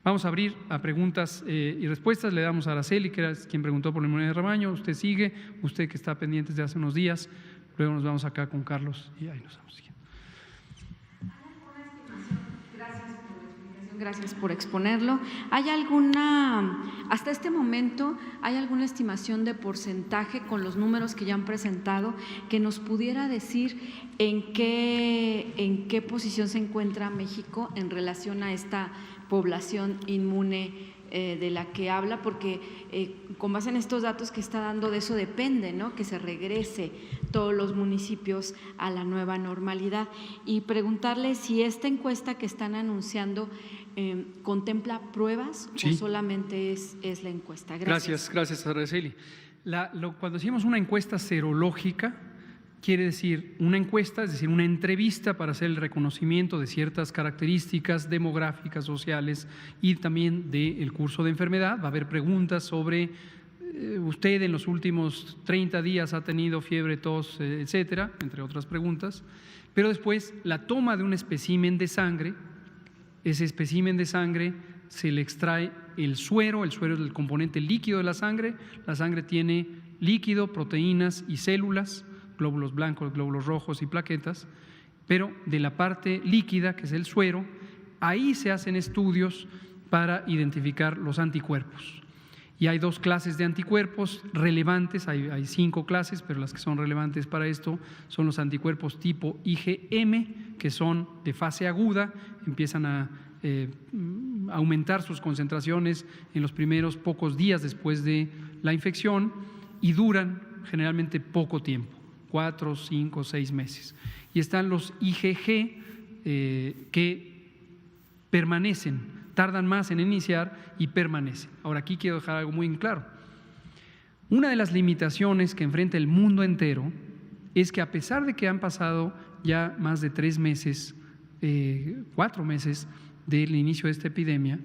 Vamos a abrir a preguntas y respuestas. Le damos a Araceli, que era quien preguntó por la inmunidad de rebaño. Usted sigue, usted que está pendiente desde hace unos días. Luego nos vamos acá con Carlos y ahí nos vamos siguiendo. Gracias por exponerlo. ¿Hay alguna, hasta este momento, hay alguna estimación de porcentaje con los números que ya han presentado que nos pudiera decir en qué posición se encuentra México en relación a esta población inmune de la que habla? Porque con base en estos datos que está dando, de eso depende, ¿no?, que se regrese todos los municipios a la nueva normalidad. Y preguntarle si esta encuesta que están anunciando ¿contempla pruebas o solamente es la encuesta? Gracias, Araceli. Cuando decimos una encuesta serológica, quiere decir una encuesta, es decir, una entrevista para hacer el reconocimiento de ciertas características demográficas, sociales y también del curso de enfermedad. Va a haber preguntas sobre usted en los últimos 30 días ha tenido fiebre, tos, etcétera, entre otras preguntas, pero después la toma de un espécimen de sangre, ese espécimen de sangre se le extrae el suero es el componente líquido de la sangre tiene líquido, proteínas y células, glóbulos blancos, glóbulos rojos y plaquetas, pero de la parte líquida, que es el suero, ahí se hacen estudios para identificar los anticuerpos. Y hay 2 clases de anticuerpos relevantes, hay 5 clases, pero las que son relevantes para esto son los anticuerpos tipo IgM, que son de fase aguda, empiezan a aumentar sus concentraciones en los primeros pocos días después de la infección y duran generalmente poco tiempo, 4, 5, 6 meses. Y están los IgG que permanecen, tardan más en iniciar y permanecen. Ahora, aquí quiero dejar algo muy claro. Una de las limitaciones que enfrenta el mundo entero es que, a pesar de que han pasado ya más de 3 meses, 4 meses del inicio de esta epidemia,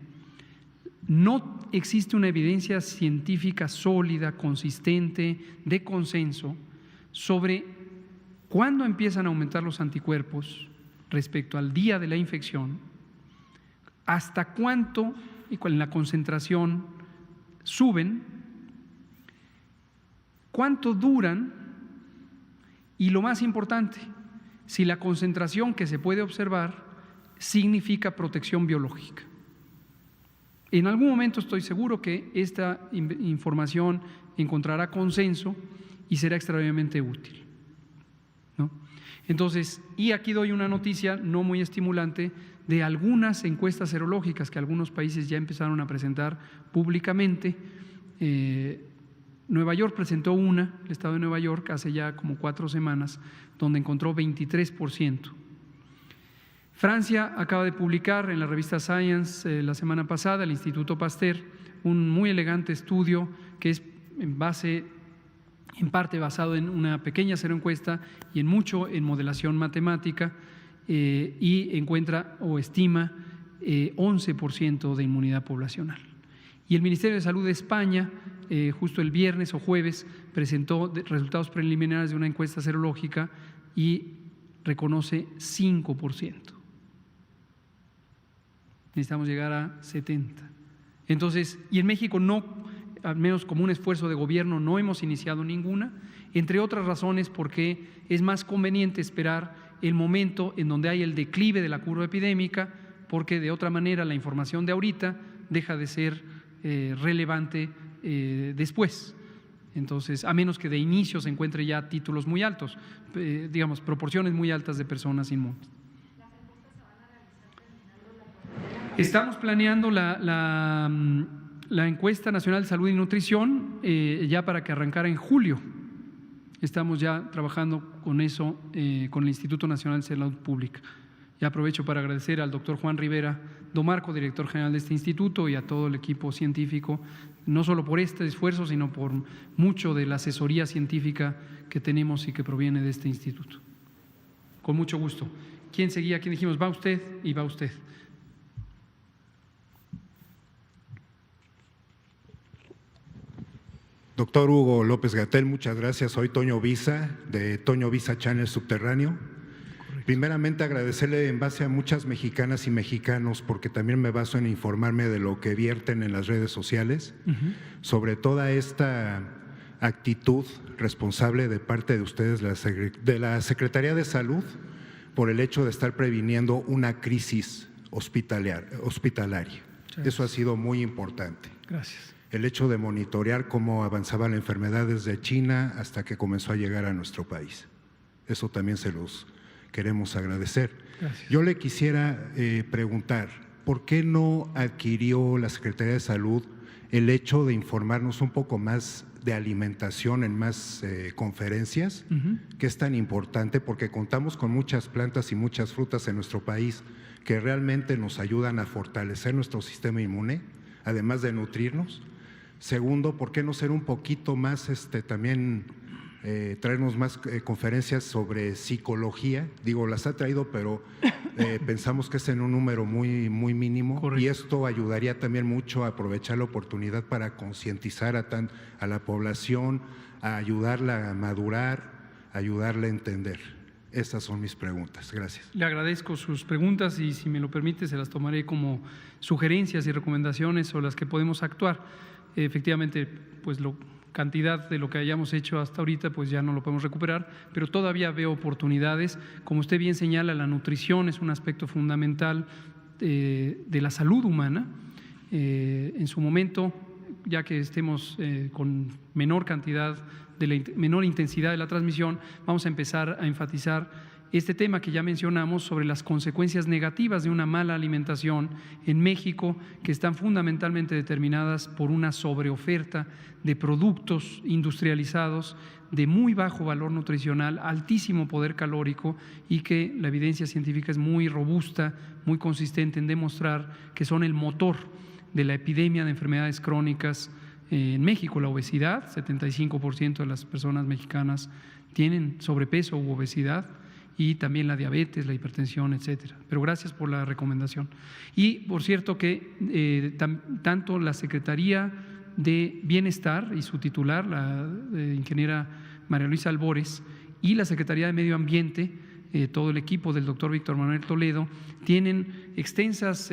no existe una evidencia científica sólida, consistente, de consenso sobre cuándo empiezan a aumentar los anticuerpos respecto al día de la infección, hasta cuánto y en la concentración suben, cuánto duran y, lo más importante, si la concentración que se puede observar significa protección biológica. En algún momento estoy seguro que esta información encontrará consenso y será extraordinariamente útil, ¿no? Entonces, y aquí doy una noticia no muy estimulante de algunas encuestas serológicas que algunos países ya empezaron a presentar públicamente. Nueva York presentó una, el estado de Nueva York, hace ya como 4 semanas, donde encontró 23%. Francia acaba de publicar en la revista Science la semana pasada, el Instituto Pasteur, un muy elegante estudio que es en parte basado en una pequeña seroencuesta y en mucho en modelación matemática, y encuentra o estima 11% de inmunidad poblacional. Y el Ministerio de Salud de España, justo el viernes o jueves, presentó resultados preliminares de una encuesta serológica y reconoce 5%. Necesitamos llegar a 70%. Entonces, y en México no, al menos como un esfuerzo de gobierno, no hemos iniciado ninguna, entre otras razones porque es más conveniente esperar el momento en donde hay el declive de la curva epidémica, porque de otra manera la información de ahorita deja de ser relevante después. Entonces, a menos que de inicio se encuentre ya títulos muy altos, digamos, proporciones muy altas de personas inmunes. Estamos planeando la encuesta nacional de salud y nutrición ya para que arrancara en julio. Estamos ya trabajando con eso, con el Instituto Nacional de Salud Pública. Y aprovecho para agradecer al doctor Juan Rivera Domarco, director general de este instituto, y a todo el equipo científico, no solo por este esfuerzo, sino por mucho de la asesoría científica que tenemos y que proviene de este instituto. Con mucho gusto. ¿Quién seguía? ¿Quién dijimos? Va usted y va usted. Doctor Hugo López-Gatell, muchas gracias. Soy Toño Visa, de Toño Visa Channel Subterráneo. Correcto. Primeramente, agradecerle en base a muchas mexicanas y mexicanos, porque también me baso en informarme de lo que vierten en las redes sociales, sobre toda esta actitud responsable de parte de ustedes, de la Secretaría de Salud, por el hecho de estar previniendo una crisis hospitalaria. Eso ha sido muy importante. Gracias. El hecho de monitorear cómo avanzaba la enfermedad desde China hasta que comenzó a llegar a nuestro país. Eso también se los queremos agradecer. Gracias. Yo le quisiera preguntar, ¿por qué no adquirió la Secretaría de Salud el hecho de informarnos un poco más de alimentación en más conferencias, que es tan importante porque contamos con muchas plantas y muchas frutas en nuestro país que realmente nos ayudan a fortalecer nuestro sistema inmune, además de nutrirnos? Segundo, ¿por qué no ser un poquito más, también traernos más conferencias sobre psicología? Digo, las ha traído, pero pensamos que es en un número muy mínimo. Correcto. Y esto ayudaría también mucho a aprovechar la oportunidad para concientizar a la población, a ayudarla a madurar, a ayudarla a entender. Estas son mis preguntas. Gracias. Le agradezco sus preguntas y, si me lo permite, se las tomaré como sugerencias y recomendaciones sobre las que podemos actuar. Efectivamente, pues cantidad de lo que hayamos hecho hasta ahorita, pues ya no lo podemos recuperar, pero todavía veo oportunidades. Como usted bien señala, la nutrición es un aspecto fundamental de la salud humana. En su momento, ya que estemos con menor cantidad, menor intensidad de la transmisión, vamos a empezar a enfatizar este tema que ya mencionamos sobre las consecuencias negativas de una mala alimentación en México, que están fundamentalmente determinadas por una sobreoferta de productos industrializados de muy bajo valor nutricional, altísimo poder calórico, y que la evidencia científica es muy robusta, muy consistente en demostrar que son el motor de la epidemia de enfermedades crónicas en México. La obesidad, 75% de las personas mexicanas tienen sobrepeso u obesidad, y también la diabetes, la hipertensión, etcétera. Pero gracias por la recomendación. Y por cierto que tanto la Secretaría de Bienestar y su titular, la ingeniera María Luisa Albores, y la Secretaría de Medio Ambiente, todo el equipo del doctor Víctor Manuel Toledo, tienen extensas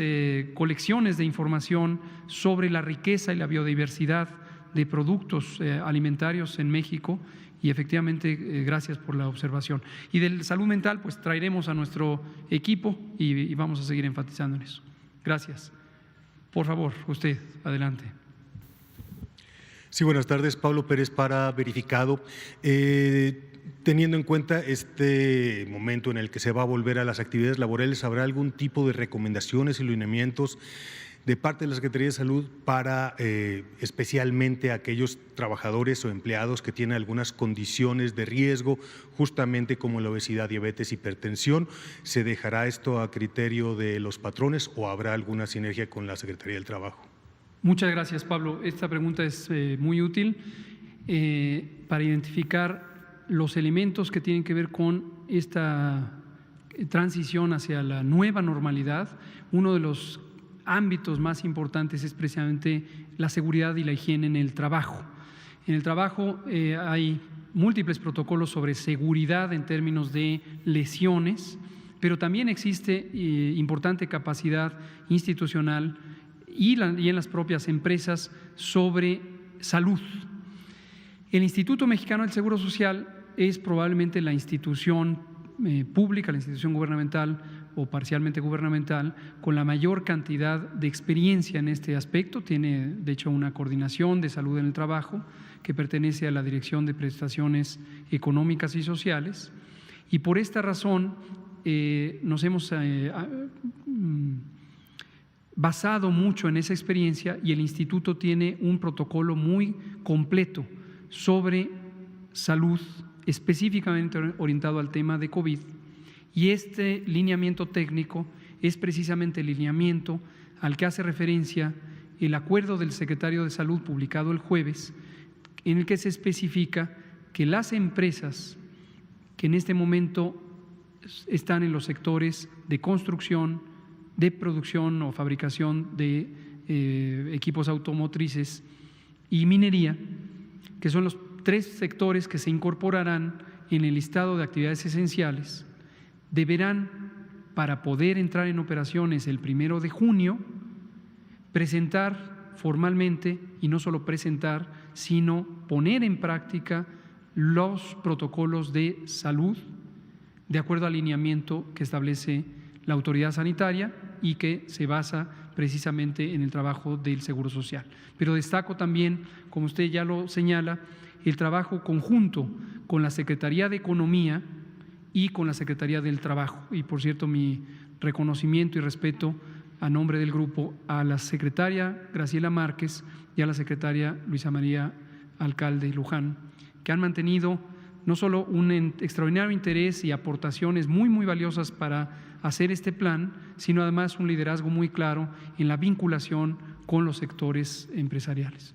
colecciones de información sobre la riqueza y la biodiversidad de productos alimentarios en México. Y efectivamente, gracias por la observación. Y de salud mental, pues traeremos a nuestro equipo y vamos a seguir enfatizando en eso. Gracias. Por favor, usted, adelante. Sí, buenas tardes. Pablo Pérez para Verificado. Teniendo en cuenta este momento en el que se va a volver a las actividades laborales, ¿habrá algún tipo de recomendaciones y lineamientos de parte de la Secretaría de Salud para especialmente aquellos trabajadores o empleados que tienen algunas condiciones de riesgo, justamente como la obesidad, diabetes, hipertensión? ¿Se dejará esto a criterio de los patrones o habrá alguna sinergia con la Secretaría del Trabajo? Muchas gracias, Pablo. Esta pregunta es muy útil para identificar los elementos que tienen que ver con esta transición hacia la nueva normalidad. Uno de los ámbitos más importantes es precisamente la seguridad y la higiene en el trabajo. En el trabajo hay múltiples protocolos sobre seguridad en términos de lesiones, pero también existe importante capacidad institucional y en las propias empresas sobre salud. El Instituto Mexicano del Seguro Social es probablemente la institución pública, la institución gubernamental o parcialmente gubernamental con la mayor cantidad de experiencia en este aspecto. Tiene, de hecho, una coordinación de salud en el trabajo que pertenece a la Dirección de Prestaciones Económicas y Sociales, y por esta razón nos hemos basado mucho en esa experiencia, y el instituto tiene un protocolo muy completo sobre salud, específicamente orientado al tema de COVID. Y este lineamiento técnico es precisamente el lineamiento al que hace referencia el acuerdo del secretario de Salud publicado el jueves, en el que se especifica que las empresas que en este momento están en los sectores de construcción, de producción o fabricación de equipos automotrices y minería, que son los 3 sectores que se incorporarán en el listado de actividades esenciales, deberán, para poder entrar en operaciones el 1 de junio, presentar formalmente, y no solo presentar, sino poner en práctica los protocolos de salud de acuerdo al lineamiento que establece la autoridad sanitaria y que se basa precisamente en el trabajo del Seguro Social. Pero destaco también, como usted ya lo señala, el trabajo conjunto con la Secretaría de Economía y con la Secretaría del Trabajo. Y por cierto, mi reconocimiento y respeto a nombre del grupo a la secretaria Graciela Márquez y a la secretaria Luisa María Alcalde Luján, que han mantenido no solo un extraordinario interés y aportaciones muy valiosas para hacer este plan, sino además un liderazgo muy claro en la vinculación con los sectores empresariales.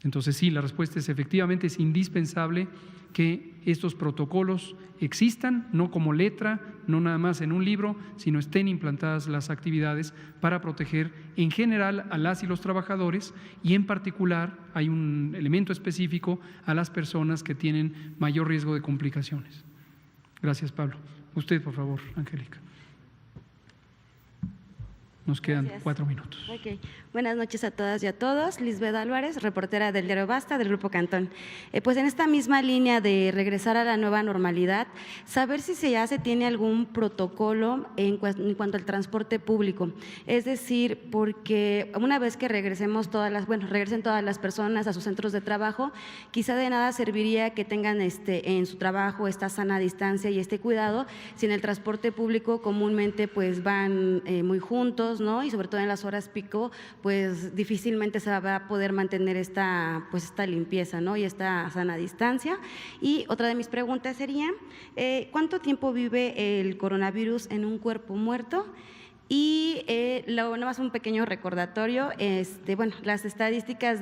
Entonces sí, la respuesta es efectivamente es indispensable que estos protocolos existan, no como letra, no nada más en un libro, sino estén implantadas las actividades para proteger en general a las y los trabajadores y en particular hay un elemento específico a las personas que tienen mayor riesgo de complicaciones. Gracias, Pablo. Usted, por favor, Angélica. Nos quedan 4 minutos. Okay. Buenas noches a todas y a todos. Lisbeth Álvarez, reportera del diario Basta, del Grupo Cantón. Pues en esta misma línea de regresar a la nueva normalidad, saber si ya se tiene algún protocolo en cuanto al transporte público. Es decir, porque una vez que regresen todas las personas a sus centros de trabajo, quizá de nada serviría que tengan en su trabajo esta sana distancia y este cuidado, si en el transporte público comúnmente pues van muy juntos, ¿no? Y sobre todo en las horas pico, pues difícilmente se va a poder mantener esta limpieza, ¿no? Y esta sana distancia. Y otra de mis preguntas sería, ¿cuánto tiempo vive el coronavirus en un cuerpo muerto? Y nada más un pequeño recordatorio, las estadísticas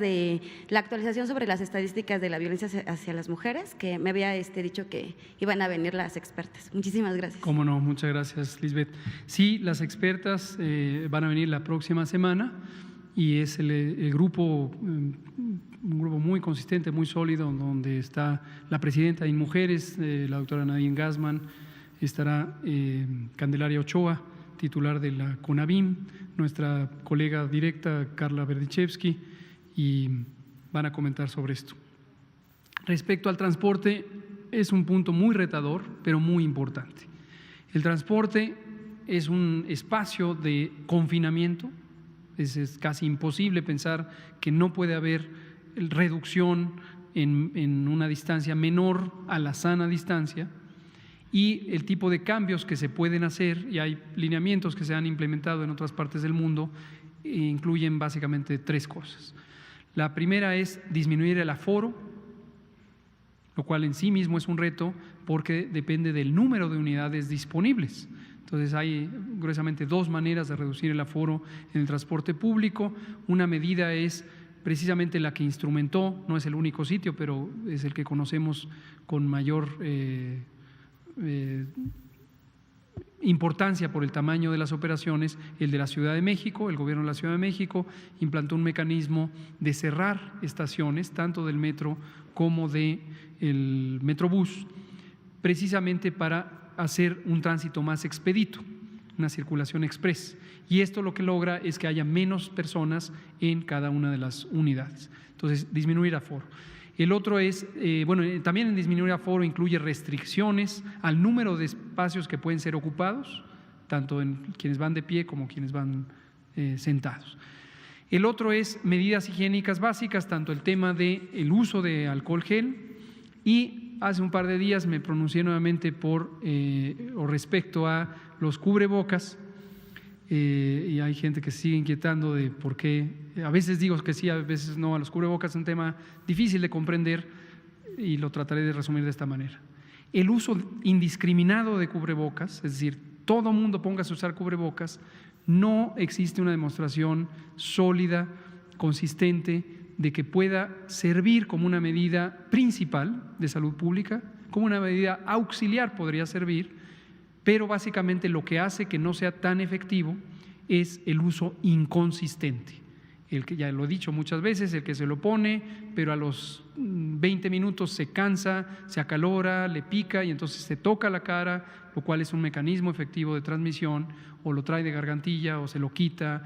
la actualización sobre las estadísticas de la violencia hacia las mujeres, que me había dicho que iban a venir las expertas. Muchísimas gracias. Cómo no, muchas gracias, Lisbeth. Sí, las expertas van a venir la próxima semana y es el grupo, un grupo muy consistente, muy sólido, donde está la presidenta de Mujeres, la doctora Nadine Gassman, estará Candelaria Ochoa, titular de la CONAVIM, nuestra colega directa Carla Berdichevsky, y van a comentar sobre esto. Respecto al transporte, es un punto muy retador, pero muy importante. El transporte es un espacio de confinamiento, es casi imposible pensar que no puede haber reducción en una distancia menor a la sana distancia, y el tipo de cambios que se pueden hacer, y hay lineamientos que se han implementado en otras partes del mundo, incluyen básicamente 3 cosas. La primera es disminuir el aforo, lo cual en sí mismo es un reto porque depende del número de unidades disponibles. Entonces hay gruesamente 2 maneras de reducir el aforo en el transporte público. Una medida es precisamente la que instrumentó, no es el único sitio, pero es el que conocemos con mayor importancia por el tamaño de las operaciones, el de la Ciudad de México. El gobierno de la Ciudad de México implantó un mecanismo de cerrar estaciones, tanto del metro como del Metrobús, precisamente para hacer un tránsito más expedito, una circulación express. Y esto lo que logra es que haya menos personas en cada una de las unidades. Entonces, disminuir aforo. El otro es, también en disminuir aforo incluye restricciones al número de espacios que pueden ser ocupados, tanto en quienes van de pie como quienes van sentados. El otro es medidas higiénicas básicas, tanto el tema del uso de alcohol gel, y hace un par de días me pronuncié nuevamente respecto a los cubrebocas, y hay gente que sigue inquietando de por qué. A veces digo que sí, a veces no a los cubrebocas. Es un tema difícil de comprender y lo trataré de resumir de esta manera. El uso indiscriminado de cubrebocas, es decir, todo mundo póngase a usar cubrebocas, no existe una demostración sólida, consistente, de que pueda servir como una medida principal de salud pública, como una medida auxiliar podría servir, pero básicamente lo que hace que no sea tan efectivo es el uso inconsistente. El que ya lo he dicho muchas veces, el que se lo pone, pero a los 20 minutos se cansa, se acalora, le pica y entonces se toca la cara, lo cual es un mecanismo efectivo de transmisión, o lo trae de gargantilla, o se lo quita,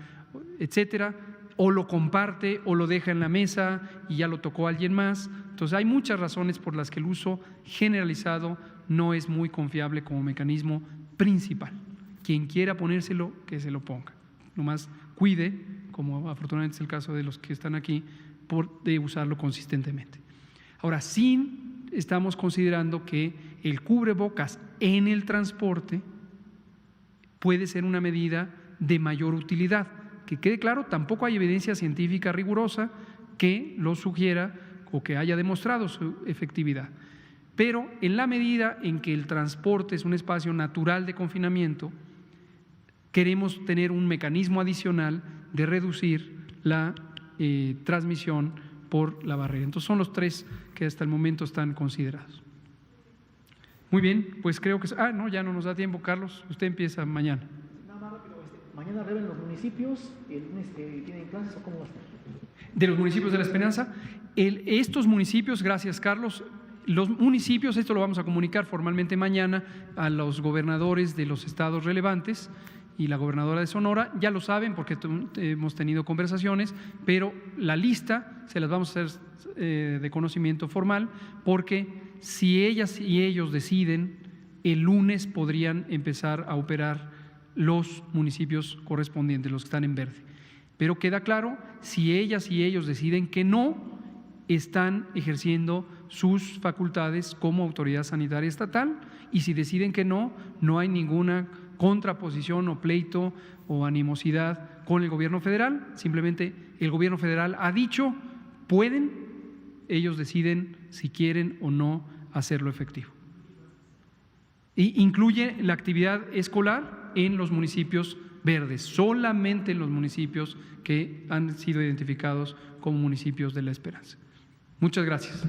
etcétera, o lo comparte, o lo deja en la mesa y ya lo tocó alguien más. Entonces hay muchas razones por las que el uso generalizado no es muy confiable como mecanismo principal. Quien quiera ponérselo, que se lo ponga. Nomás cuide, como afortunadamente es el caso de los que están aquí, de usarlo consistentemente. Ahora, sí estamos considerando que el cubrebocas en el transporte puede ser una medida de mayor utilidad. Que quede claro, tampoco hay evidencia científica rigurosa que lo sugiera o que haya demostrado su efectividad. Pero en la medida en que el transporte es un espacio natural de confinamiento, queremos tener un mecanismo adicional de reducir la transmisión por la barrera. Entonces son los 3 que hasta el momento están considerados. Muy bien, pues creo que… no, ya no nos da tiempo, Carlos. Usted empieza mañana. Nada más rápido, mañana reven los municipios, el lunes tienen clases o cómo va a estar. De los municipios de La Esperanza, estos municipios, gracias Carlos, los municipios, esto lo vamos a comunicar formalmente mañana a los gobernadores de los estados relevantes y la gobernadora de Sonora, ya lo saben porque hemos tenido conversaciones, pero la lista se las vamos a hacer de conocimiento formal, porque si ellas y ellos deciden, el lunes podrían empezar a operar los municipios correspondientes, los que están en verde. Pero queda claro, si ellas y ellos deciden que no, están ejerciendo sus facultades como autoridad sanitaria estatal, y si deciden que no, no hay ninguna contraposición o pleito o animosidad con el gobierno federal, simplemente el gobierno federal ha dicho, pueden, ellos deciden si quieren o no hacerlo efectivo. Y incluye la actividad escolar en los municipios verdes, solamente en los municipios que han sido identificados como municipios de La Esperanza. Muchas gracias.